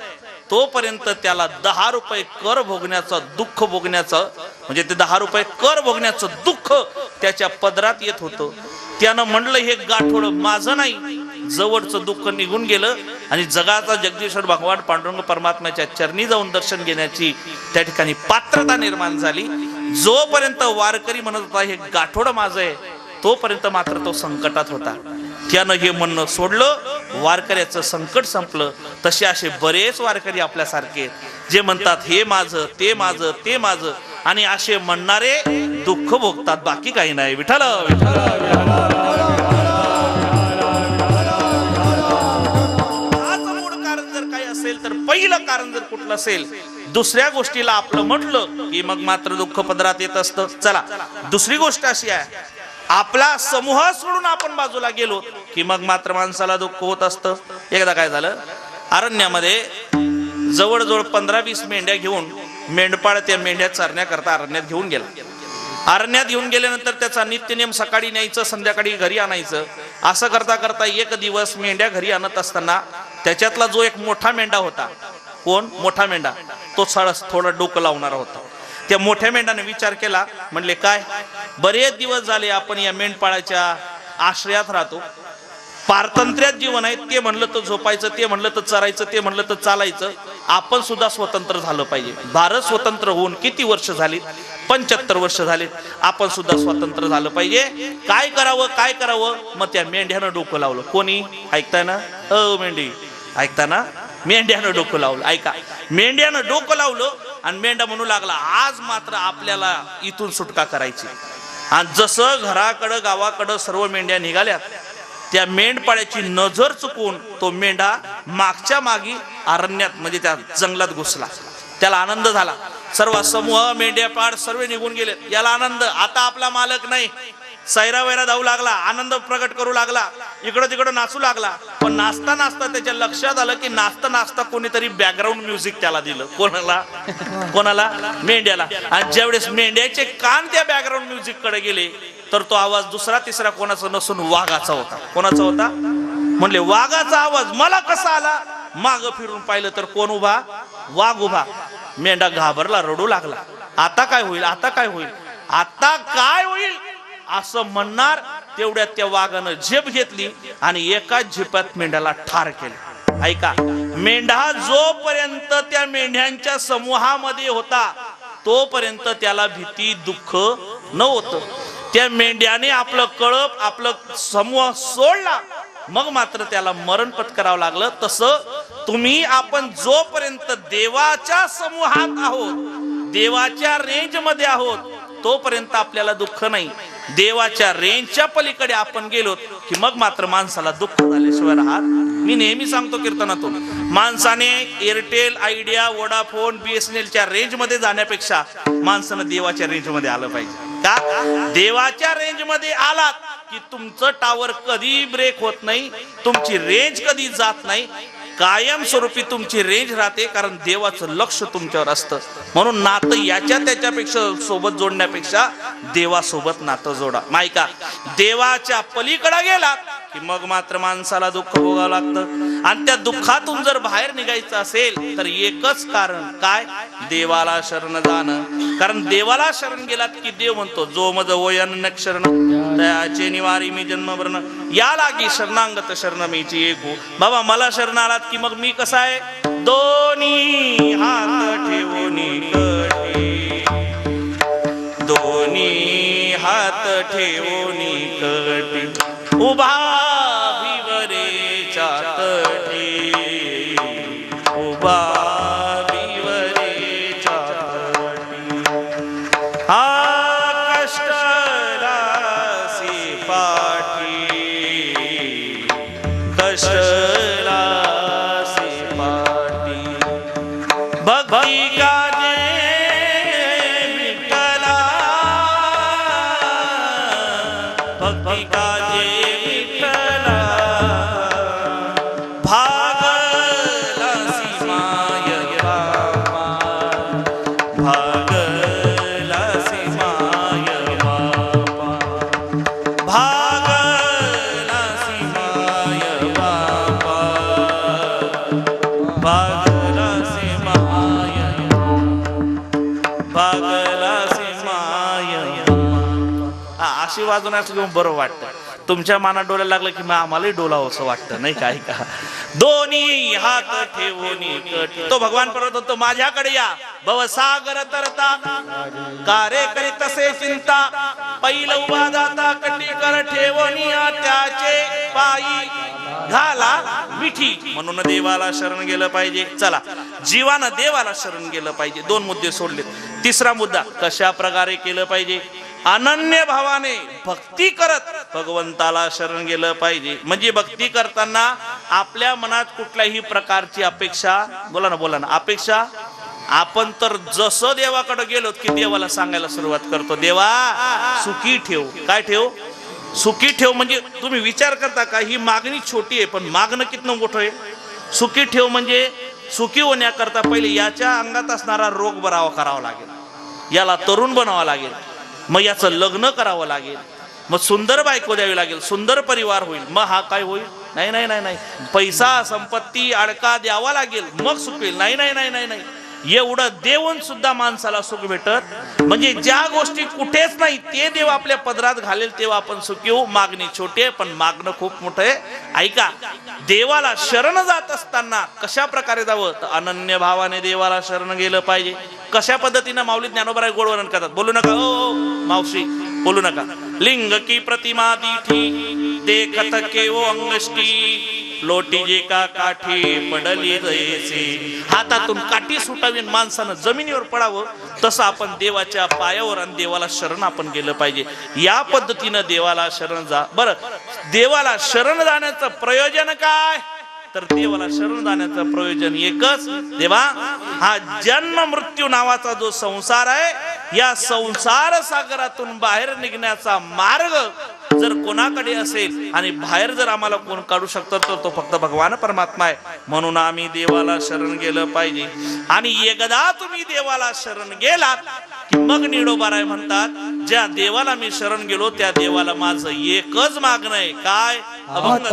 तोपर्यंत त्याला 10 रुपये कर भोगण्याचं दुःख भोगण्याचं म्हणजे ते 10 रुपये कर भोगण्याचं दुःख त्याच्या पदरात येत होतं. त्यानं म्हणलं, हे गाठोडं माझं नाही. जवळचं दुःख निघून गेलं आणि जगाचा जगदीश्वर भगवान पांडुरंग परमात्म्याच्या चरणी जाऊन दर्शन घेण्याची त्या ठिकाणी पात्रता निर्माण झाली. जोपर्यंत वारकरी म्हणत होता हे गाठोडं माझं आहे, तोपर्यंत मात्र तो संकटात होता. त्यानं हे म्हणणं सोडलं, वारकऱ्याचं संकट संपलं. तसे असे बरेच वारकरी आपल्यासारखे जे म्हणतात हे माझं, ते माझं, ते माझं, आणि असे म्हणणारे दुःख भोगतात, बाकी काही नाही. विठ्ठल विठ्ठल. आज मूळ कारण जर काही असेल तर पहिलं कारण जर कुठलं असेल, दुसऱ्या गोष्टीला आपलं म्हटलं की मग मात्र दुःख पदरात येत असतं. चला, दुसरी गोष्ट अशी आहे, आपला समूह सोडून आपण बाजूला गेलो की मग मात्र माणसाला दुःख होत असतं. एकदा काय झालं, अरण्यामध्ये जवळजवळ 15-20 मेंढ्या घेऊन मेंढपाळ त्या मेंढ्या चरण्याकरता अरण्यात घेऊन गेला. अरण्यात घेऊन गेल्यानंतर त्याचा नित्यनेम सकाळी न्यायचं, संध्याकाळी घरी आणायचं. असं करता करता एक दिवस मेंढ्या घरी आणत असताना त्याच्यातला जो एक मोठा मेंढा होता, कोण मोठा मेंढा, तो थोडा डोकं लावणारा होता. त्या मोठ्या मेंढ्याने विचार केला, म्हणले काय बरेच दिवस झाले आपण या मेंढपाळाच्या आश्रयात राहतो, पारतंत्र्यात जीवन आहे, ते म्हणलं तर झोपायचं, ते म्हणलं तर चरायचं, ते म्हणलं तर चालायचं, आपण सुद्धा स्वतंत्र झालं पाहिजे. भारत स्वतंत्र होऊन किती वर्ष झाली? 75 वर्ष झाले. आपण सुद्धा स्वतंत्र झालं पाहिजे. काय करावं काय करावं? मग त्या मेंढ्यानं डोकं लावलं. कोणी? ऐकताय ना मेंढी, ऐकताना मेंढ्यानं डोकं लावलं. ऐका, मेंढ्यानं डोकं लावलं आणि मेंढा म्हणू लागला, आज मात्र आपल्याला इथून सुटका करायची. आणि जसं घराकडं गावाकडं सर्व मेंढ्या निघाल्या, त्या मेंढपाळ्याची नजर चुकून तो मेंढा मागच्या मागी अरण्यात म्हणजे त्या जंगलात घुसला. त्याला आनंद झाला. सर्व समूह मेंढ्यापाळ सर्व निघून गेले. याला आनंद, आता आपला मालक नाही. सैरा वैरा धावू लागला, आनंद प्रकट करू लागला, इकडं तिकडं नाचू लागला. पण नाचता नाचता त्याच्या लक्षात आलं की नाचता नाचता कोणीतरी बॅकग्राऊंड म्युझिक त्याला दिलं. कोणाला? कोणाला? मेंढ्याला. आणि ज्यावेळेस मेंढ्याचे कान त्या बॅकग्राऊंड म्युझिक कडे गेले तर तो आवाज दुसरा तिसरा कोणाचा नसून वाघाचा होता. कोणाचा होता? म्हणले वाघाचा आवाज मला कसा आला? माग फिरून पाहिलं तर कोण उभा? वाघ उभा. मेंढा घाबरला, रडू लागला. आता काय होईल? आता काय होईल? आता काय होईल असं म्हणणार तेवढ्यात त्या वाघानं झेप घेतली आणि एकाच झेपात मेंढ्याला ठार केलं. ऐका, मेंढा जोपर्यंत त्या मेंढ्यांच्या समूहामध्ये होता तोपर्यंत त्याला भीती दुःख नव्हतं. त्या मेंढ्याने आपलं कळप आपलं समूह सोडला, मग मात्र त्याला मरण पत्करावं लागलं. तसं तुम्ही आपण जोपर्यंत देवाच्या समूहात आहोत, देवाच्या रेंज मध्ये आहोत, तोपर्यंत आपल्याला दुःख नाही. देवाच्या रेंजच्या पलीकडे आपण गेलो की मग मात्र माणसाला दुःख झाल्याशिवाय राहत. मी नेहमी सांगतो कीर्तनातून, माणसाने एअरटेल, आयडिया, वोडाफोन, BSNLच्या रेंज मध्ये जाण्यापेक्षा माणसानं देवाच्या रेंज मध्ये आलं पाहिजे. का? देवाच्या रेंज मध्ये आलात की तुमचं टावर कधी ब्रेक होत नाही, तुमची रेंज कधी जात नाही, कायम स्वरूपी तुमची रेंज राहते, कारण देवाचं लक्ष तुमच्यावर असतं. म्हणून नातं याच्या त्याच्यापेक्षा सोबत जोडण्यापेक्षा देवासोबत नातं जोडा. मायका, देवाच्या पलीकडे गेलात की मग मात्र माणसाला दुःख भोगावं लागतं. आणि त्या दुःखातून जर बाहेर निघायचं असेल तर एकच कारण, काय? देवाला शरण जाणं. कारण देवाला शरण गेलात की देव म्हणतो, जो मज वयन शरण त्याचे निवारी मी जन्म भरण, या लागी शरणांगत शरण मीची एकू. बाबा मला शरण आलात की मग मी कसा आहे? दोन्ही हात ठेवून कटी, दोन्ही हात ठेवून कटी, उभा भिवरेच्या तटी, उभा भिवरेच्या तटी. हा कष्टला सी पाठी, कष्टला सी पाठी, भक्ती काजे विठ्ठला, भक्ती काजे विठ्ठला, भागला सी माय बापा, भागला सी माय बापा, भागला सी माय बापा, भागला सी माय, भागला सी माय. अशी वाजवण्याचं घेऊन बरं वाटतं. तुमच्या मानात डोलायला लागलं की मग आम्हालाही डोलावं असं वाटतं, नाही काय? का दोन्ही हात ठेवून कटी. तो भगवान परत होतो, माझ्याकडे या भवसागर तरता, कारे करी तसे चिंता, पैल उभा जाता कटीकर ठेवून त्याचे पायी घाला मिठी. म्हणून देवाला शरण गेलं पाहिजे. चला, जीवानं देवाला शरण गेलं पाहिजे. 2 मुद्दे सोडले. तिसरा मुद्दा, कशा प्रकारे केलं पाहिजे? अनन्य भावाने भक्ती करत भगवंताला शरण गेलं पाहिजे. म्हणजे भक्ती करताना आपल्या मनात कुठल्याही प्रकारची अपेक्षा, बोला ना अपेक्षा, आपण तर जसं देवाकडे गेलो की देवाला सांगायला सुरुवात करतो, देवा सुखी ठेव. काय ठेव? सुखी ठेव. म्हणजे तुम्ही विचार करता का ही मागणी छोटी आहे पण मागणं कितनं मोठं आहे. सुखी ठेव म्हणजे सुखी होण्याकरता पहिले याच्या अंगात असणारा रोग बरावा करावा लागेल, याला तरुण बनावं लागेल, मग याचं लग्न करावं लागेल, मग सुंदर बायको द्यावी लागेल, सुंदर परिवार होईल, मग हा काय होईल. नाही नाही नाही नाही, पैसा संपत्ती अडका द्यावा लागेल मग सुख होईल. नाही नाही नाही नाही नाही, एवढं देऊन सुद्धा माणसाला सुख भेटत. म्हणजे ज्या गोष्टी कुठेच नाही ते देव आपल्या पदरात घालेल तेव्हा आपण सुखी होऊ. मागणी छोटी आहे पण मागणं खूप मोठं आहे. ऐका, देवाला शरण जात असताना कशा प्रकारे जावं तर अनन्य भावाने देवाला शरण गेलं पाहिजे. कशा पद्धतीनं माऊली ज्ञानोबा गोड वर्णन करतात. बोलू नका ओ मावशी, बोलू नका. लिंग की प्रतिमा दीठी देखत केवो अंगष्टी लोटी जे का काठी पडली जैसे. हातातून काठी सुटावी माणसानं जमिनीवर पडावं तसं आपण देवाच्या पायावर आणि देवाला शरण आपण गेलं पाहिजे. या पद्धतीनं देवाला शरण जा. बरं, देवाला शरण जाण्याचं प्रयोजन काय तर देवाला शरण जाण्याचं प्रयोजन एकच. देवा, हा जन्म मृत्यू नावाचा जो संसार आहे या संसार सागरातून बाहेर निघण्याचा मार्ग जर कोणाकडे असेल आणि बाहेर जर आम्हाला कोण काढू शकतो तर तो फक्त भगवान परमात्मा आहे. म्हणून आम्ही देवाला शरण गेलं पाहिजे. आणि एकदा तुम्ही देवाला शरण गेलात की मग निडोबाराय म्हणतात, ज्या देवाला मी शरण गेलो त्या देवाला माझं एकच मागणं आहे. काय? अभंग.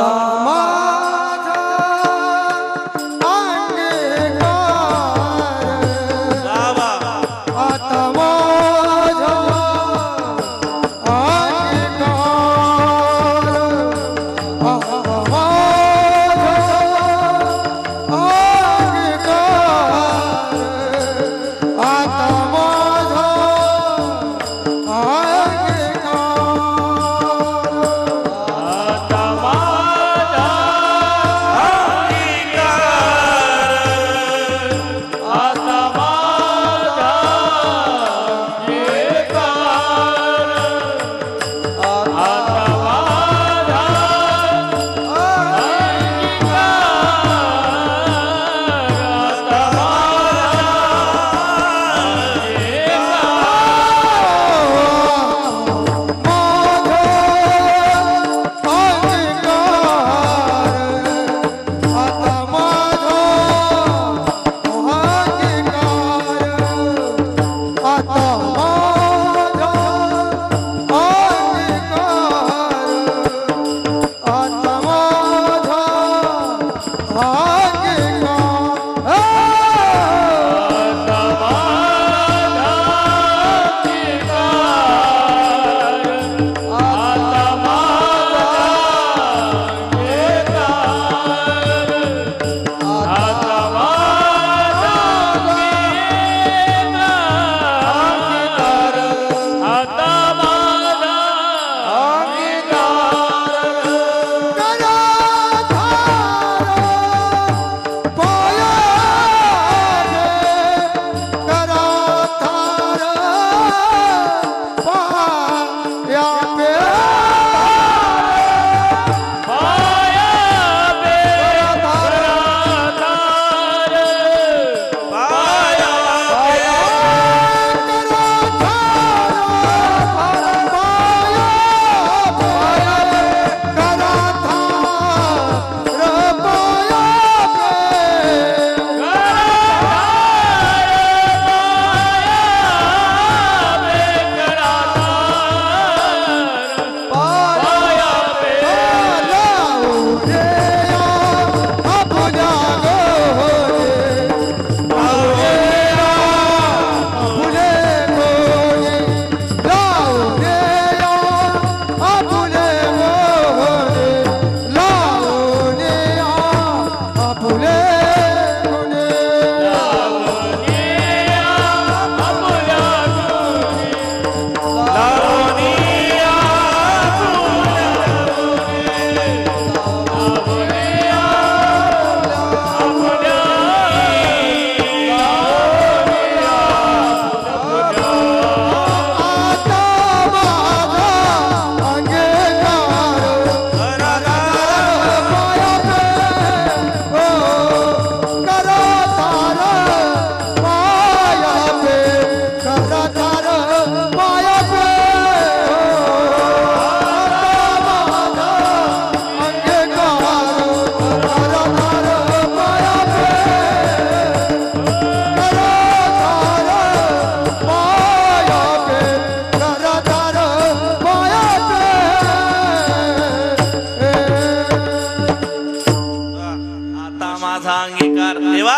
माझा अंगीकार. देवा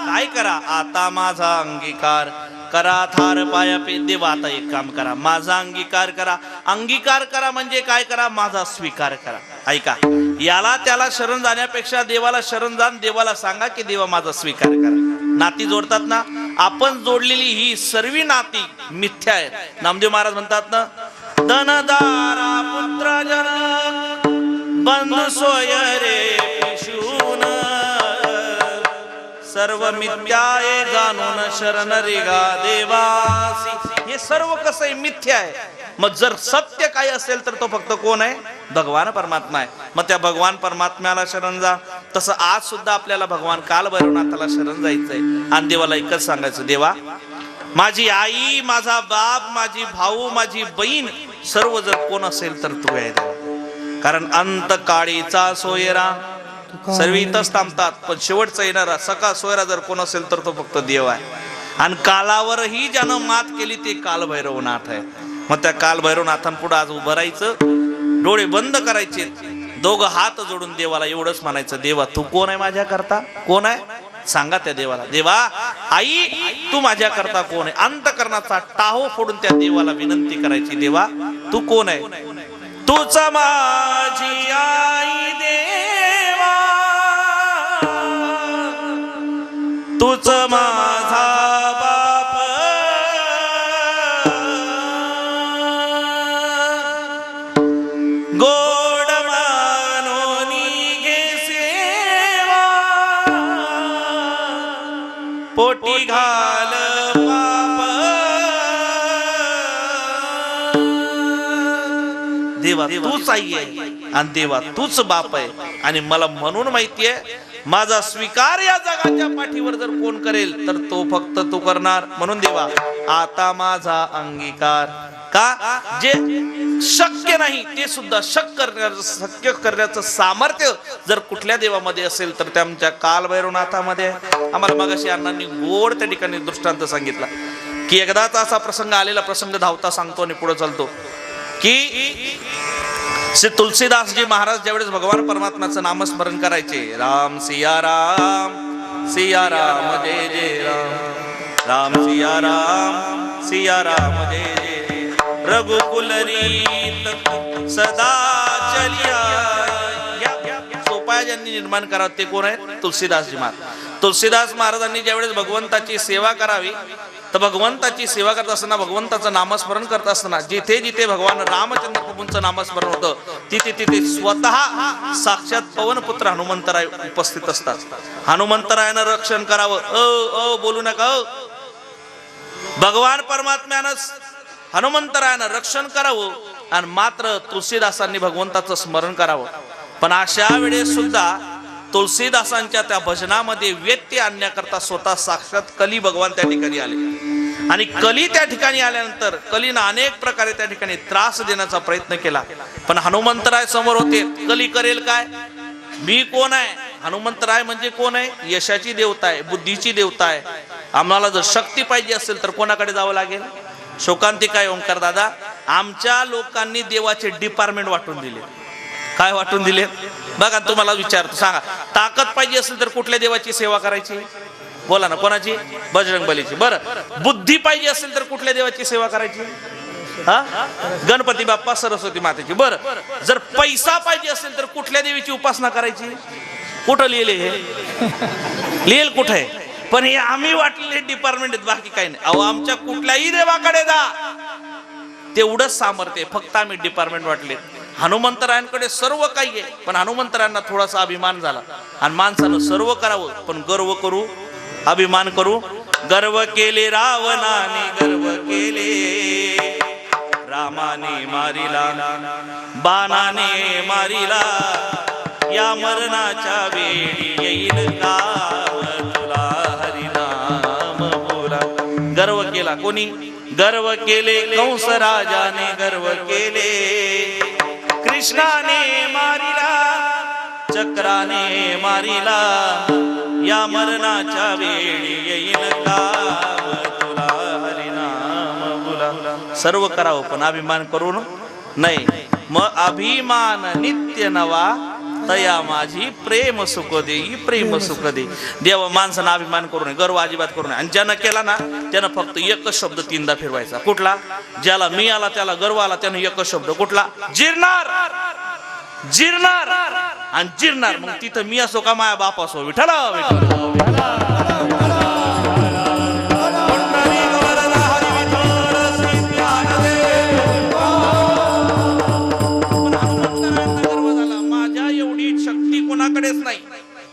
काय करा, आता माझा अंगीकार करा थार पाया पे. देवा आता एक काम करा, माझा अंगीकार करा. अंगीकार करा म्हणजे काय करा, माझा स्वीकार करा. ऐका, याला त्याला शरण जाण्यापेक्षा देवाला शरण जाण, देवाला सांगा की देवा माझा स्वीकार करा. नाती जोडतात ना, आपण जोडलेली ही सर्व नाती मिथ्या आहे. नामदेव महाराज म्हणतात ना, धनदारा पुत्र जन बंधू सोय रे पिशून, सर्व मिथ्याये जाणून शरण रेगा देवासी. हे सर्व कसं आहे, मिथ्या आहे. मग जर सत्य काय असेल तर तो फक्त कोण आहे, भगवान परमात्मा आहे. मग त्या भगवान परमात्म्याला शरण जा. तसं आज सुद्धा आपल्याला भगवान कालभैरवनाथाला शरण जायचंय आणि देवाला एकच सांगायचं, देवा माझी आई, माझा बाप, माझी भाऊ, माझी बहीण सर्व जर कोण असेल तर तू आहे देवा. कारण अंत काळीचा सोयरा सर्व इथंच थांबतात, पण शेवटचा येणारा सका सोयरा जर कोण असेल तर तो फक्त देव आहे. आणि कालावरही ज्यानं मात केली ते कालभैरवनाथ आहे. मग त्या कालभैरवनाथांपुढे आज उभं राहायचं, डोळे बंद करायचे, दोघं हात जोडून देवाला एवढंच म्हणायचं, देवा तू कोण आहे माझ्या करता, कोण आहे सांगा त्या देवाला. देवा आई तू माझ्या करता कोण आहे. अंतकरणाचा टाहो फोडून त्या देवाला विनंती करायची, देवा तू कोण आहे. तूच माझी आई देवा, तूच माझा बाप, गोड मानोनी घे सेवा, पोटी घाल पाप. देवा तूच आई आहे आणि देवा तूच बाप आहे. आणि मला म्हणून माहितीये, माझा स्वीकार या जगाच्या पाठीवर जर कोण करेल तर तो फक्त तू करणार. म्हणून देवा आता माझा अंगीकार. का जे शक्य नाही ते सुद्धा शक्य करण्याचं सामर्थ्य जर कुठल्या देवामध्ये असेल तर त्या आमच्या कालभैरवनाथामध्ये. आम्हाला मगाशी अण्णांनी गोड त्या ठिकाणी दृष्टांत सांगितला की एकदाच असा प्रसंग आलेला, प्रसंग धावता सांगतो आणि पुढे चालतो की श्री तुलसीदासजी महाराज ज्यावेळेस भगवान परमात्म्याचं नामस्मरण करायचे, राम सिया राम जय जय राम, राम सिया राम जय जय, रघुकुल रीत सदा चलिया. सोपाय ज्यांनी निर्माण करावं ते कोण आहे, तुलसीदासजी महाराज. तुलसीदास महाराजांनी ज्यावेळेस भगवंताची सेवा करावी तर भगवंताची सेवा करत असताना, भगवंताचं नामस्मरण करत असताना जिथे जिथे भगवान रामचंद्र प्रभूंचं नामस्मरण होतं तिथे तिथे स्वतः साक्षात पवनपुत्र हनुमंतराय उपस्थित असतात. हनुमंतरायानं रक्षण करावं, बोलू नका. भगवान परमात्म्यानं हनुमंतरायानं रक्षण करावं आणि मात्र तुलसीदासांनी भगवंताचं स्मरण करावं. पण अशा वेळेस सुद्धा तुलसीदासांच्या त्या भजनामध्ये व्यत्यय आणण्याकरता स्वतः साक्षात कली भगवान त्या ठिकाणी आले. आणि कली त्या ठिकाणी आल्यानंतर कलीनं अनेक प्रकारे त्या ठिकाणी त्रास देण्याचा प्रयत्न केला. पण हनुमंतराय समोर होते. कली करेल काय, मी कोण आहे. हनुमंतराय म्हणजे कोण आहे, यशाची देवता आहे, बुद्धीची देवता आहे. आम्हाला जर शक्ती पाहिजे असेल तर कोणाकडे जावं लागेल. शोकांतिका ओंकार दादा, आमच्या लोकांनी देवाचे डिपार्टमेंट वाटून दिले. काय वाटून दिले बघा, तुम्हाला विचारतो, सांगा. ताकद पाहिजे असेल तर कुठल्या देवाची सेवा करायची, बोला ना, कोणाची, बजरंगबलीची. बरं, बुद्धी पाहिजे असेल तर कुठल्या देवाची सेवा करायची, गणपती बाप्पा, सरस्वती मातेची. बरं, जर पैसा पाहिजे असेल तर कुठल्या देवीची उपासना करायची. कुठं लिहिले हे, लिहिल कुठे. पण हे आम्ही वाटलेले डिपार्टमेंट आहेत, बाकी काही नाही. अहो आमच्या कुठल्याही देवाकडे जा, तेवढंच सामर्थ्य, फक्त आम्ही डिपार्टमेंट वाटले. हनुमंतरायांकडे सर्व काही आहे, पण हनुमंतरायांना थोडासा अभिमान झाला. आणि माणसानं सर्व करावं पण गर्व करू, अभिमान करू. गर्व केले रावणाने, गर्व केले रामाने मारिला, बाणाने मारिला. या मरणाच्या वेळी येईल काम तुला हरिनाम बोला. गर्व केला कोणी, गर्व केले कंस राजाने, गर्व केले कृष्णाने मारिला, चक्राने मारिला. या मरणाच्या वेळी येईल काम तुला हरिनाम बोला. सर्व करावं पण अभिमान करून नाही. मग अभिमान नित्य नवा तया माझी प्रेम सुख देई प्रेम सुख दे. देवा माणसानं अभिमान करू नये, गर्व अजिबात करू नये. आणि ज्यानं केला ना त्यानं फक्त एकच शब्द 3दा फिरवायचा. कुठला? ज्याला मी आला त्याला गर्व आला त्यानं एकच शब्द कुठला? जिरणार जिरणार आणि जिरणार. मग तिथं मी असो का माया बाप असो, विठ्ठल नाही.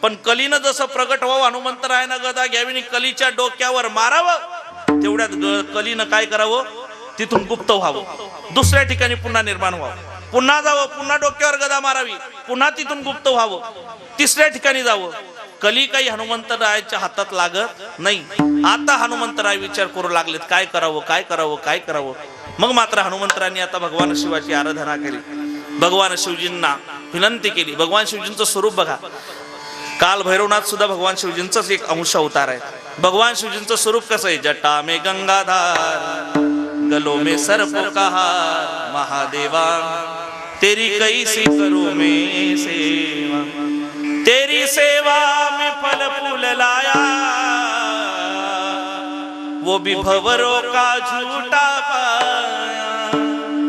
पण कलीनं जसं प्रगट व्हावं, हनुमंतरायानं गदा घ्यावी कलीच्या डोक्यावर मारावं, तेवढ्यात कलीनं काय करावं? तिथून गुप्त व्हावं, दुसऱ्या ठिकाणी पुन्हा निर्माण व्हावं, पुन्हा जावं, पुन्हा डोक्यावर गदा मारावी, पुन्हा तिथून गुप्त व्हावं, तिसऱ्या ठिकाणी जावं. कली काही हनुमंतरायाच्या हातात लागत नाही. आता हनुमंतराय विचार करू लागलेत काय करावं काय करावं काय करावं. मग मात्र हनुमंतरायांनी आता भगवान शिवाची आराधना केली, भगवान शिवजींना विनंती केली. भगवान शिवजींचं स्वरूप बघा, काल भैरवनाथ सुद्धा भगवान शिवजींचाच एक अंश अवतार आहे. भगवान शिवजींचं स्वरूप कसं आहे? जटा में गंगाधार, गलों में सर्प का हार, महादेवा तेरी कैसी करूं मैं सेवा, तेरी सेवा में फल फूल लाया, वो भी भंवरों का झूठा पाया.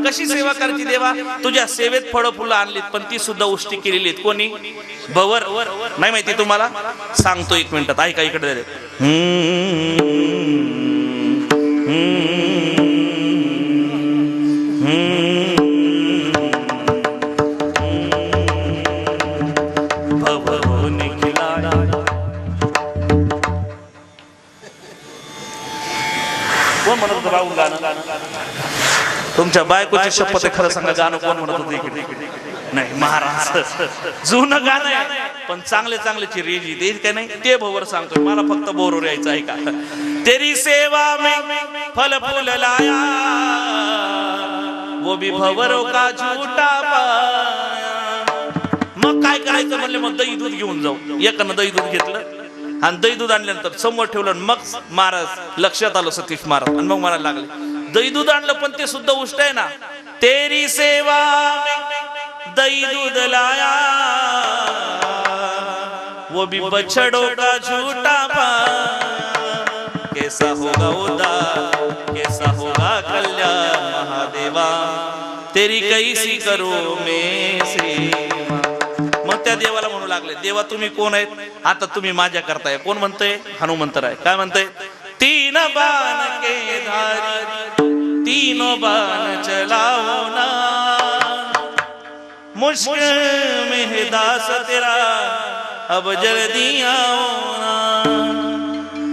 कशी सेवा करायची देवा? तुझ्या सेवेत फळं फुलं आणलीत पण ती सुद्धा उष्टी केलेली आहेत. कोणी? भवर. नाही माहिती तुम्हाला? सांगतो 1 मिनिटात, ऐका इकडे. कोण म्हणत राहून गाणं? तुमच्या बायकोची शपथ आहे, खरं सांगा गाणं कोण म्हणत होतं इकडे? नाही, महाराज जुनं गाणं आहे पण चांगले चांगल्याची रेजी देईल काय नाही ते भवर सांगतोय. मला फक्त बोरवर यायचं आहे का? तेरी सेवा में फल फूल लाया, वो भी भंवरों का झूठा पाया. मग काय करायचं म्हणले? मग दही दूध घेऊन जाऊ. एकानं दही दूध घेतलं आणि दही दूध आणल्यानंतर समोर ठेवलं. मग महाराज लक्षात आलं सतीश महाराज आणि मग म्हणायला लागले दही दूध आणलं पण ते सुद्धा उष्ट आहे ना. तेरी सेवा में दही दूध लाया, वो भी बछड़ों का झूठा पाया. कैसा होगा उद्धार, कैसा होगा कल्याण, महादेवा तेरी कैसी करो मैं सेवा. मग त्या देवाला म्हणू लागले, देवा तुम्ही कोण आहेत? आता तुम्ही माझ्या करताय. कोण म्हणतंय? हनुमंतराय. काय म्हणतंय? 3 बाण के धारी, 3 बाण चलाओ ना, मुश्किल में है दास तेरा, अब जल्दी आओ ना.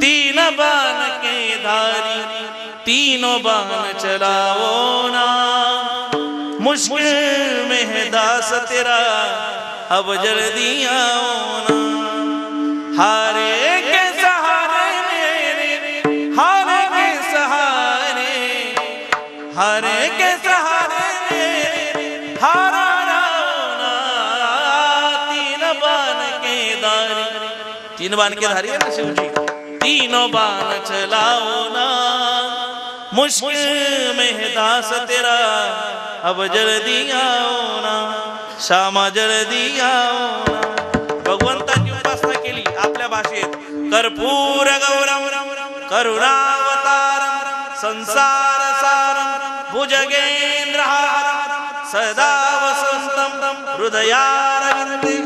3 बाण के धारी, 3 बाण चलाओ ना, मुश्किल में है दास तेरा, अब जल्दी आओ ना. हारे के सहारे मेरे, हारे के सहारे, हारे के सहारे मेरे, हारा ना. 3 बाण के धारी, 3 बाण के धारी है ना शिवजी. 3 बाण चलाओ ना, मुश्किल में है दास तेरा, अब जल्दी आओ ना, श्यामा जल्दी आओ ना. भगवंताची उपासना केली आपल्या भाषेत. कर्पूर गौरम करुणावतारम, संसार सारम, भुजगेंद्रहारम, सदा वसंतम हृदयारविंदे,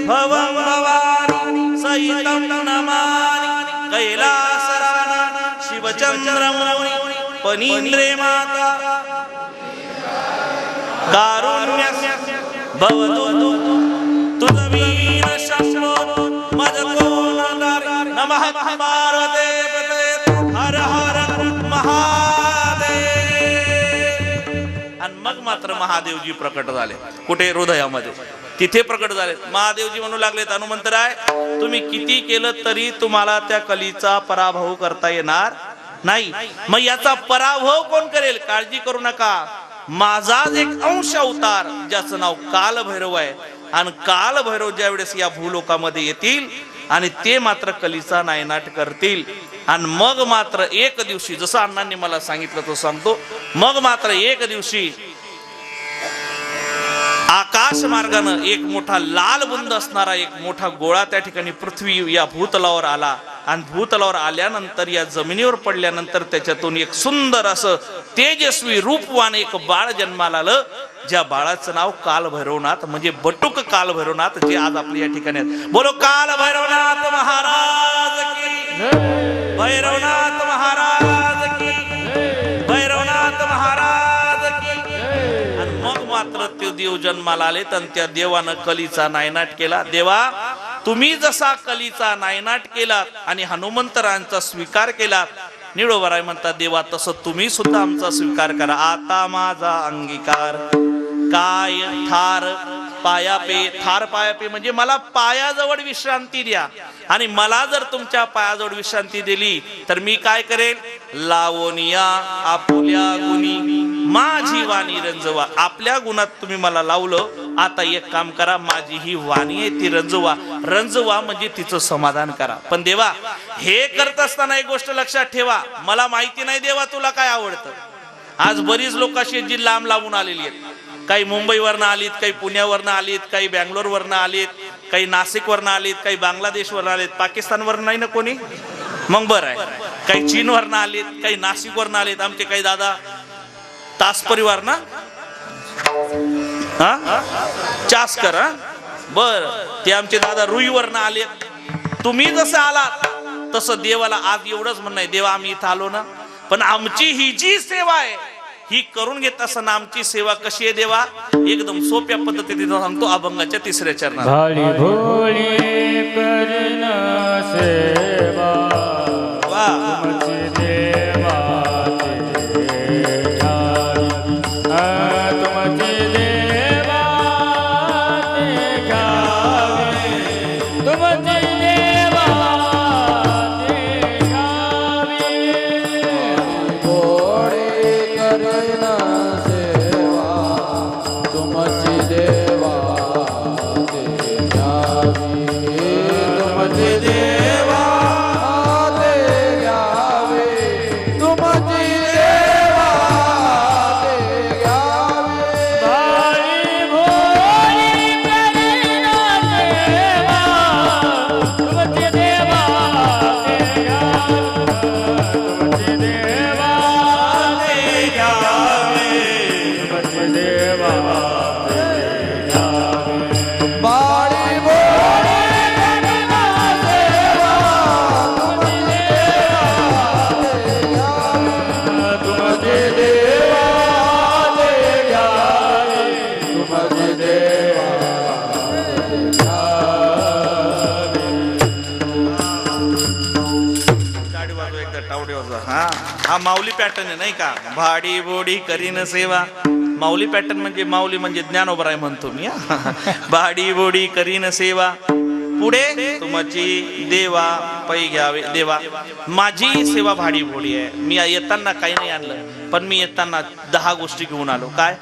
भवं भवानी सहितं नमामि, कैलासराना शिवचंद्रमौळि, पनीन्द्रे माता कारुण्यस्य भवतु तुझवीन शंभो मदकोनदारी. नमः पार्वते पते, हर हर महादेव. आणि मग मात्र महादेवजी प्रकट झाले. कुठे? हृदयामध्ये. तिथे प्रकट झाले. महादेवजी म्हणू लागलेत, हनुमंतराय तुम्ही किती केलं तरी तुम्हाला त्या कलीचा पराभव करता येणार नाही. मग याचा पराभव कोण करेल? काळजी करू नका. माझाच एक अंश अवतार ज्याचं नाव कालभैरव आहे. आणि कालभैरव ज्या वेळेस या भूलोकामध्ये येतील आणि ते मात्र कलीचा नायनाट करतील. आणि मग मात्र एक दिवशी, जसं अण्णांनी मला सांगितलं तो सांगतो, मग मात्र एक दिवशी आकाश मार्गानं एक मोठा लाल बुंद असणारा एक मोठा गोळा त्या ठिकाणी पृथ्वी या भूतलावर आला आणि भूतलावर आल्यानंतर या जमिनीवर पडल्यानंतर त्याच्यातून एक सुंदर असं तेजस्वी रूपवान एक बाळ जन्माला आलं, ज्या बाळाचं नाव काल भैरवनाथ म्हणजे बटुक काल भैरवनाथ, जे आज आपल्या या ठिकाणी आहेत. बोलो काल भैरवनाथ महाराज की, भैरवनाथ महाराज की, भैरवनाथ महाराज की. आणि मग मात्र ते देव जन्माला आले तर त्या देवानं कलीचा नायनाट केला. देवा, तुम्ही जसा कलीचा नायनाट केलात आणि हनुमंतरांचा स्वीकार केलात, निळोबराय म्हणतात देवा तसं तुम्ही सुद्धा आमचा स्वीकार करा. आता माझा अंगीकार. काय थार पायापे, थार पायापे म्हणजे मला पायाजवळ विश्रांती द्या, आणि मला जर तुमच्या पायाजवळ विश्रांती दिली तर मी काय करेन? लावोनिया आपुल्या गुणी माझी वाणी रंजवा. आपल्या गुणात तुम्ही मला लावलं, आता एक काम करा, माझी ही वाणी आहे ती रंजवा. रंजवा म्हणजे तिचं समाधान करा. पण देवा, हे करत असताना एक गोष्ट लक्षात ठेवा, मला माहिती नाही देवा तुला काय आवडतं. आज बरीच लोक अशी जी लांब लांबून आलेली आहेत. काही मुंबईवरनं आलीत, काही पुण्यावरनं आलीत, काही बँगलोरवरनं आलीत, काही नाशिकवरनं आलीत, काही बांगलादेशवरनं आलीत. पाकिस्तानवरनं नाही ना कोणी? मग बरं आहे. काही चीनवरनं आलीत, काही नाशिकवरनं आलीत. आमचे काही दादा तास परिवार ना, हा चासकर, हा बर, ते आमचे दादा रुईवरनं आलेत. तुम्ही जसं आलात तसं देवाला आज एवढंच म्हणणं आहे, देवा आम्ही इथं आलो ना, पण आमची ही जी सेवा आहे ही करून घेत असताना आमची सेवा कशी आहे देवा? एकदम सोप्या पद्धतीने सांगतो अभंगाच्या 3ऱ्या चरणात. भाळी भोळी करीन सेवा तुमची देवा ते घ्यावी, तुमची देवा ते घ्यावी, तुमची देवा ते घ्यावी. भोळी करीन सेवा तुमची देवा ते घ्यावी, तुमची देवा ते घ्यावी, तुमची देवा ते घ्यावी. भाळी भोळी करीन सेवा तुमची देवा ते घ्यावी, तुमची देवा ते घ्यावी, तुमची देवा ते घ्यावी. भाळी भोळी करीन सेवा तुमची देवा ते घ्यावी, तुमची देवा ते घ्यावी, तुमची देवा टाळी वाजवा एकदा, टावडी वाजवा. हा माऊली पॅटर्न आहे नाही का? भाडी बोडी करीन सेवा. माऊली पॅटर्न म्हणजे माऊली म्हणजे ज्ञानोबराय म्हणतो मी. भाडी बोडी करीन सेवा, पुढे तुमची देवा पै घ्यावे. देवा, माझी सेवा भाडी बोडी आहे. मी येताना काही नाही आणलं, पण मी येताना 10 गोष्टी घेऊन आलो. काय?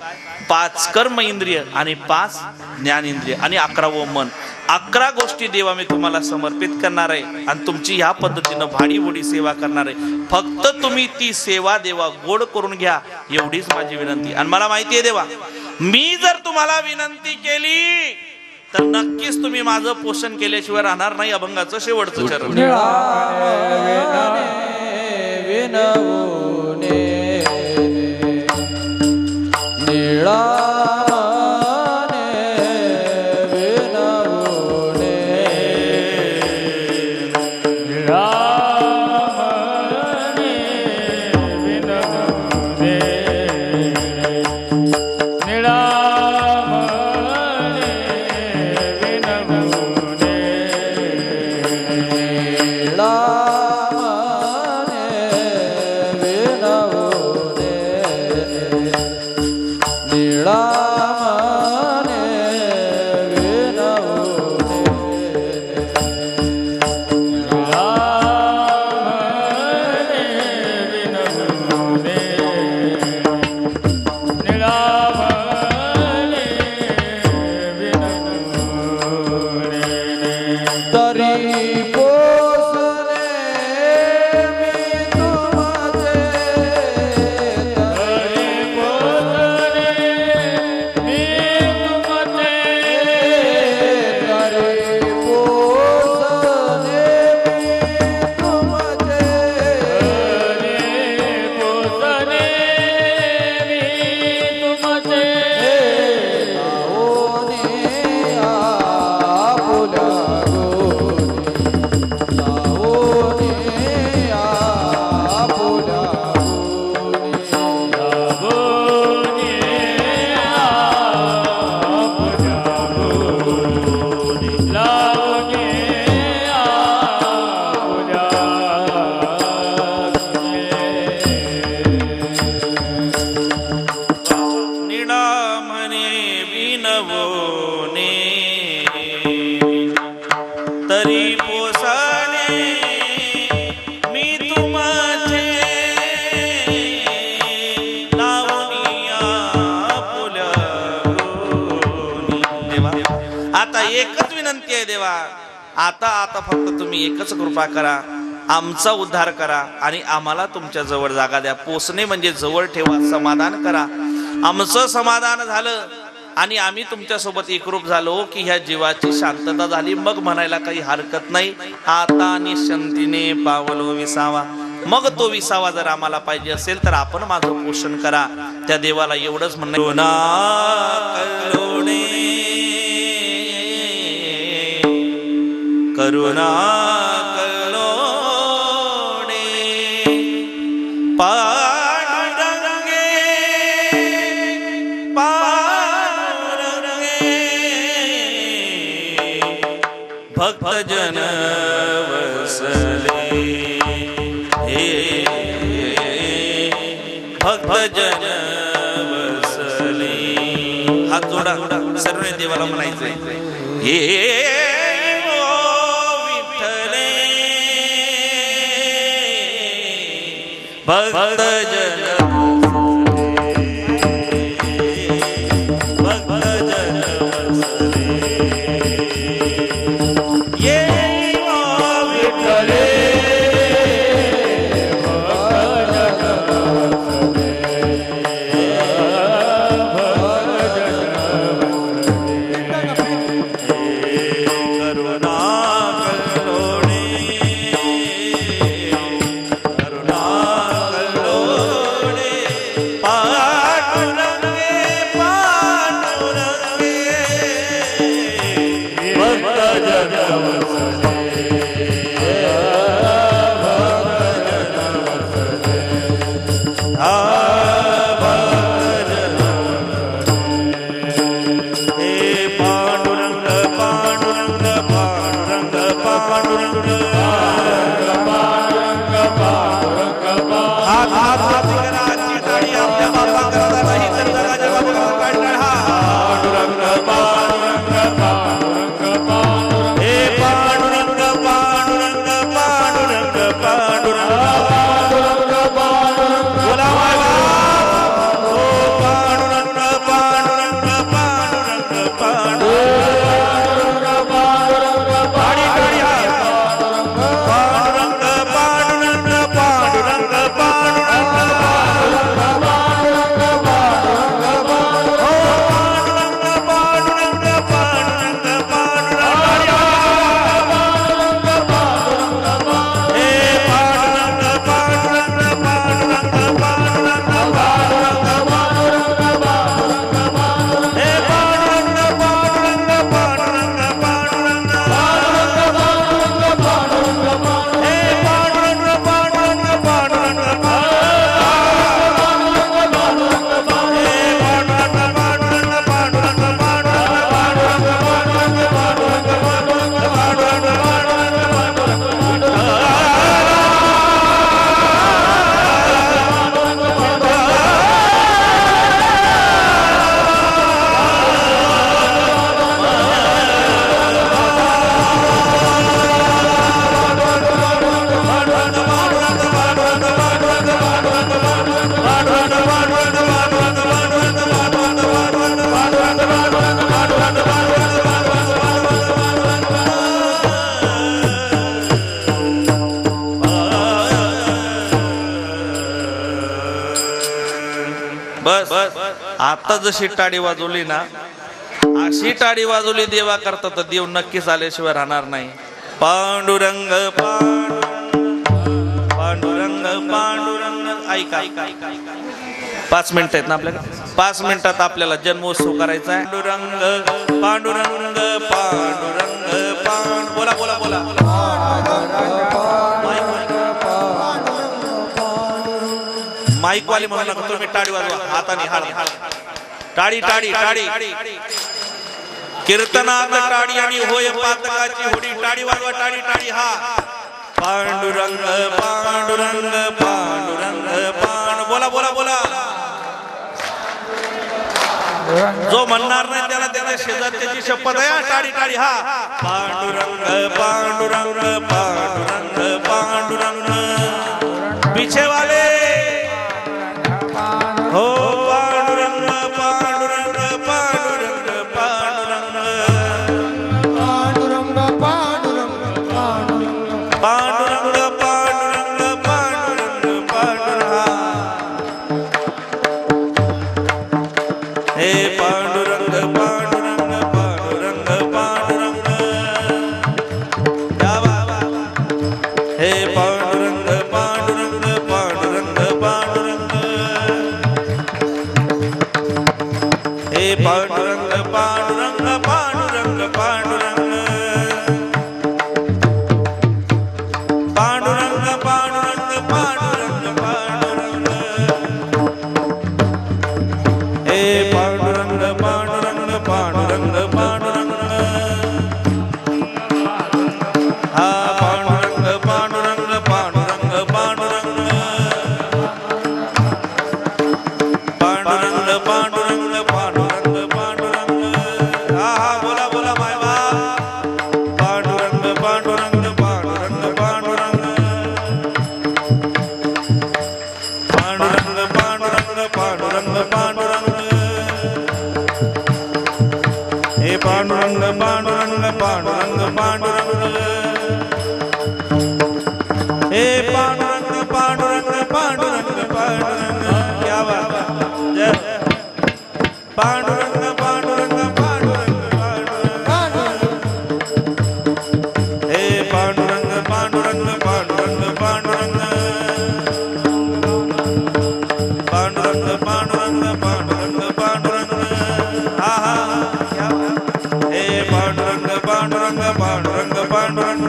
5 कर्म इंद्रिय आणि 5 ज्ञान इंद्रिय आणि 11वं मन. 11 गोष्टी देवा मी तुम्हाला समर्पित करणार आहे आणि तुमची ह्या पद्धतीनं भाडी बोडी सेवा करणार आहे. फक्त तुम्ही ती सेवा देवा गोड करून घ्या, एवढीच माझी विनंती. आणि मला माहिती आहे देवा, मी जर तुम्हाला विनंती केली तर नक्कीच तुम्ही माझं पोषण केल्याशिवाय राहणार नाही. अभंगाचं शेवटचं चरण. तरी पोसणे मी तुमचे लावणिया फुलगुनी. देवा आता एकच विनंती आहे देवा, आता फक्त तुम्ही एकच कृपा करा, आमचा उद्धार करा आणि आम्हाला तुमच्या जवळ जागा द्या. पोसणे म्हणजे जवळ ठेवा, समाधान करा. आमचं समाधान झालं आणि आम्ही तुमच्या सोबत एकरूप झालो की ह्या जीवाची शांतता झाली, मग म्हणायला काही हरकत नाही. आता निश्चिंतीने पावलो विसावा. मग तो विसावा जर आम्हाला पाहिजे असेल तर आपण माझं पोषण करा. त्या देवाला एवढंच म्हणणं, करुणा कलोणे पांडुरंगे पांडुरंगे भक्तजन वसले हे भक्तजन वसले. हात जोडा, सर्व देवाला म्हणायचंय हे भक्तजन भक्तजन ये विठ्ठले आता जशी टाळी वाजवली ना, अशी टाळी वाजवली देवा करता तर देव नक्कीच आल्याशिवाय राहणार नाही. पांडुरंग पांडुरंग पांडुरंग. ऐका 5 मिनिटं आहेत ना आपल्याला, 5 मिनिटात आपल्याला जन्मोत्सव करायचा आहे. पांडुरंग पांडुरंग पांडुरंग पांड. बोला बोला बोला. माईक वाले म्हणू नका, तुम्ही टाळी वाजवा हाताने. टाळी टाळी टाळी. कीर्तनात टाळी आणि होय पातकाची होडी. टाळी वाजवा, टाळी टाळी. हा पांडुरंग पांडुरंग पांडुरंग पांड. बोला बोला बोला. जो म्हणणार नाही त्याला त्याच्या शेजारच्याची शपथ आहे. टाळी टाळी हा. पांडुरंग पांडुरंग पांडुरंग पांडुरंग पीछे वाले हो. पांडुरंग पांडुरंग पांडुरंग पांडुरंग पांडुरंग पांडुरंग पांडुरंग पांडुरंग पांडुरंग पांडुरंग हे पांडुरंग पांडुरंग पांडुरंग पांडुरंग या बाबा हे पांडुरंग पांडुरंग पांडुरंग पांडुरंग हे पांडुरंग पांडुरंग पांडुरंग पांडुरंग पांडुरंग पांडुरंग पांडुरंग पांडुरंग हे पांडुरंग पांडुरंग पांडुरंग पांडुरंग हा. पांडुरंग पांडुरंग पांडुरंग पांडुरंग पांडुरंग पांडुरंग पांडुरंग पांडुरंग हा हा. बोला बोला माय बाप. पांडुरंग पांडुरंग पांडुरंग पांडुरंग पांडुरंग पांडुरंग पांडुरंग पांडुरंग हे पांडुरंग पांडुरंग पांडुरंग पांडुरंग हे पांडुरंग पांडुरंग पांडुरंग पांडुरंग क्या बात है. जय पांडुरंग पांडुरंग पांडुरंग पांडुरंग हे पांडुरंग पांडुरंग पांडुरंग पांडुरंग पांडुरंग पांडुरंग पांडुरंग पांडुरंग हा हा क्या बात. हे पांडुरंग पांडुरंग पांडुरंग पांडुरंग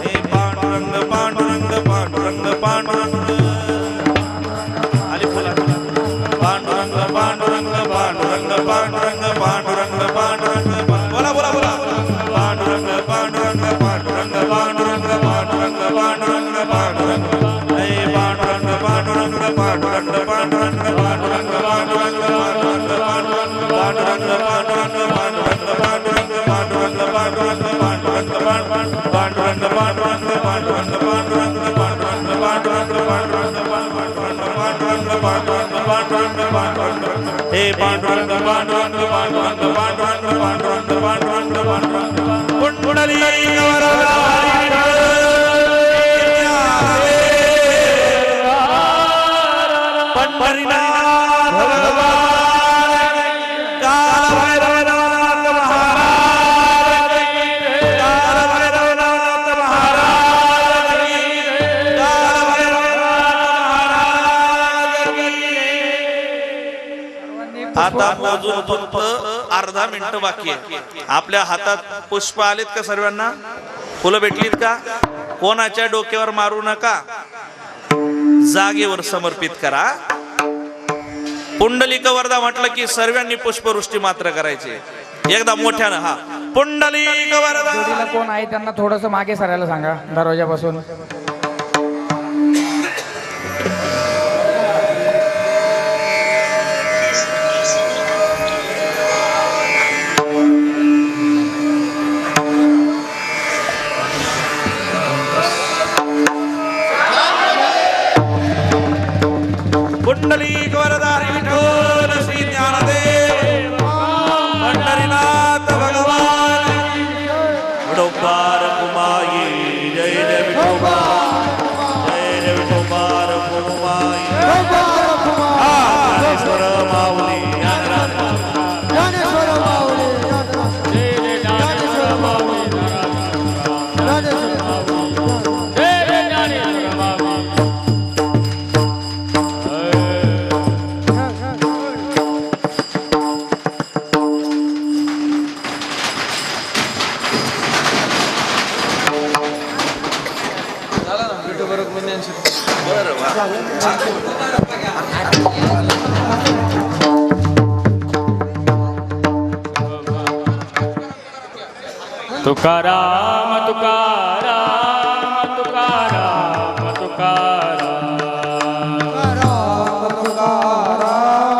हे पांडुरंग पांडुरंग पांडुरंग पांडुरंग आली फुला. पांडुरंग पांडुरंग पांडुरंग पांडुरंग पांडुरंग पांडुरंग बोला बोला बोला. पांडुरंग पांडुरंग पांडुरंग पांडुरंग पांडुरंग पांडुरंग पांडुरंग हे पांडुरंग पांडुरंग पांडुरंग पांडुरंग पांडुरंग पांडुरंग पांडुरंग पांडुरंग पांडुरंग पांडुरंग पांडुरंग पांडुरंग पांडुरंग पांडुरंग पांडुरंग पांडुरंग पांडुरंग पांडुरंग पांडुरंग हे पांडुरंग पांडुरंग पांडुरंग पांडुरंग पांडुरंग पांडुरंग पांडुरंग पुंडलीक वरदा पंढरीनाथ भगवान काल भैरवनाथ महाराज काल भैरवनाथ महाराज काल भैरवनाथ महाराज. आता मोजून फक्त अर्धा मिनिट बाकी आहे. आपल्या हातात पुष्प आलेत का सर्वांना? फुलं भेटलीत का? कोणाच्या डोक्यावर मारू नका, जागेवर समर्पित करा. पुंडलिक वरदा म्हटलं की सर्वांनी पुष्पवृष्टी मात्र करायची. एकदा मोठ्यानं हा. पुंडलिक वरदा. जोडीला कोण आहे त्यांना थोडस मागे सरायला सांगा दरवाजापासून. पुंडलिक वरदा विठ्ठल श्री ज्ञानदेव पंढरीनाथ भगवान विठोबार कुमाई जय जय विठोबा जय जय विठोबार कुमाई ज्ञानेश्वर माऊली ज्ञानेश्वर माऊली ज्ञानेश्वर माऊली तुकाराम तुकाराम तुकाराम तुकाराम तुकाराम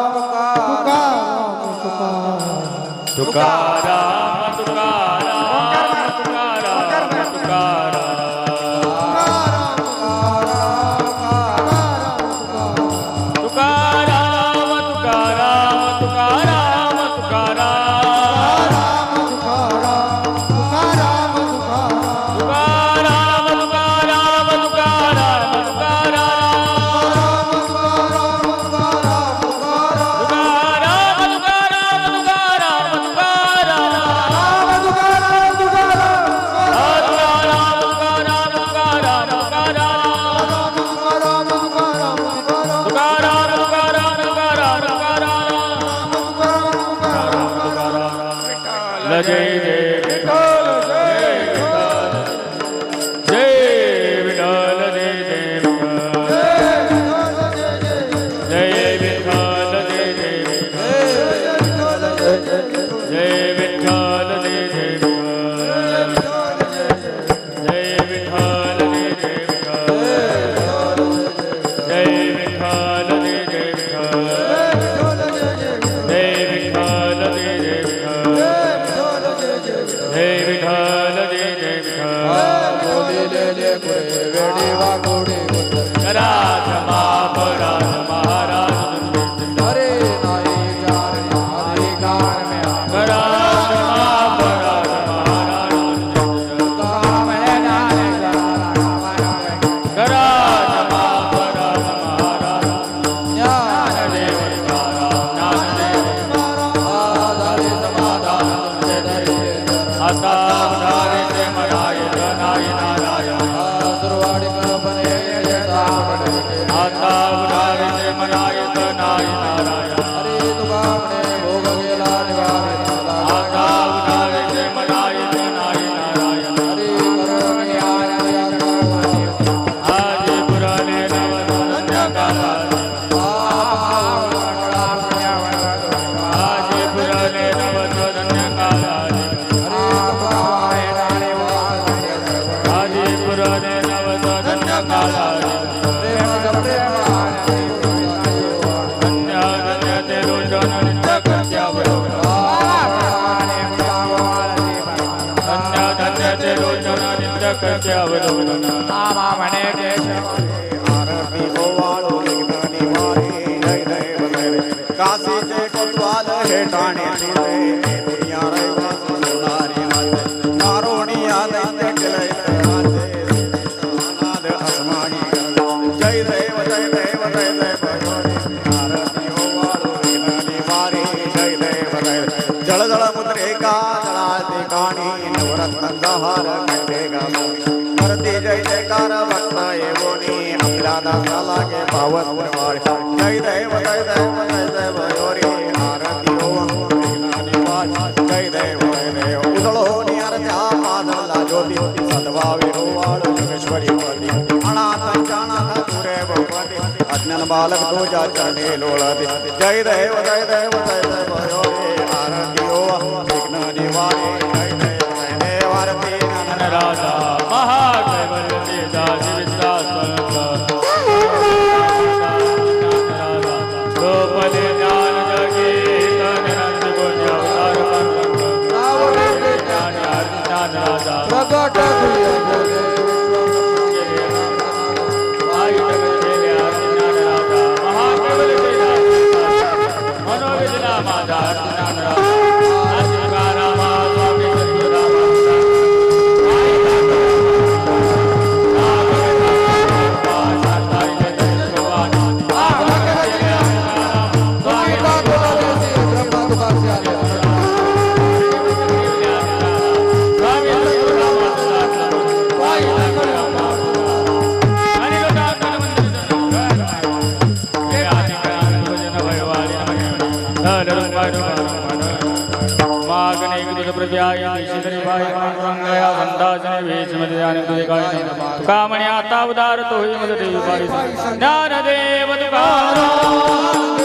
काशीचे कोतवाल हे ठाणे तुझे दुनिया रैवा सोनारी हाते मारोणिया दैत्य केले अनाद अस्मानी जय देव जय देव जय देव आरती हो वाळो विघ्न निवारी जय देव जय जळ जळ मुद्रिका जळाती काणी नवरत्न हार कंठेगा करती जय जयकार भक्ता येवोनी आपल्या दासाला गे पावन प्रवाळ जय देव जय देव जय देव योरी आरती हो जय देव जय देव उदळो नियरत्या पादळला ज्योती सद्भाव विरोवाळ योगेश्वरी पती अनाथ जानाथ तुरे भगवती अज्ञान बालक तुझ्या चरणी लोळते जय देव जय देव जय देव योरी आरती हो विघ्न निवारी जय देव जय देव आरती नंदन राजा महाकैवल्य दासी विश्वास गोपले ज्ञान जगी तनिरंत गुण अवतार ज्ञान राजा प्रगट मनोविजला माता ज्ञान राजा कामणी आता उदार तो ज्ञानदेव तुकाराम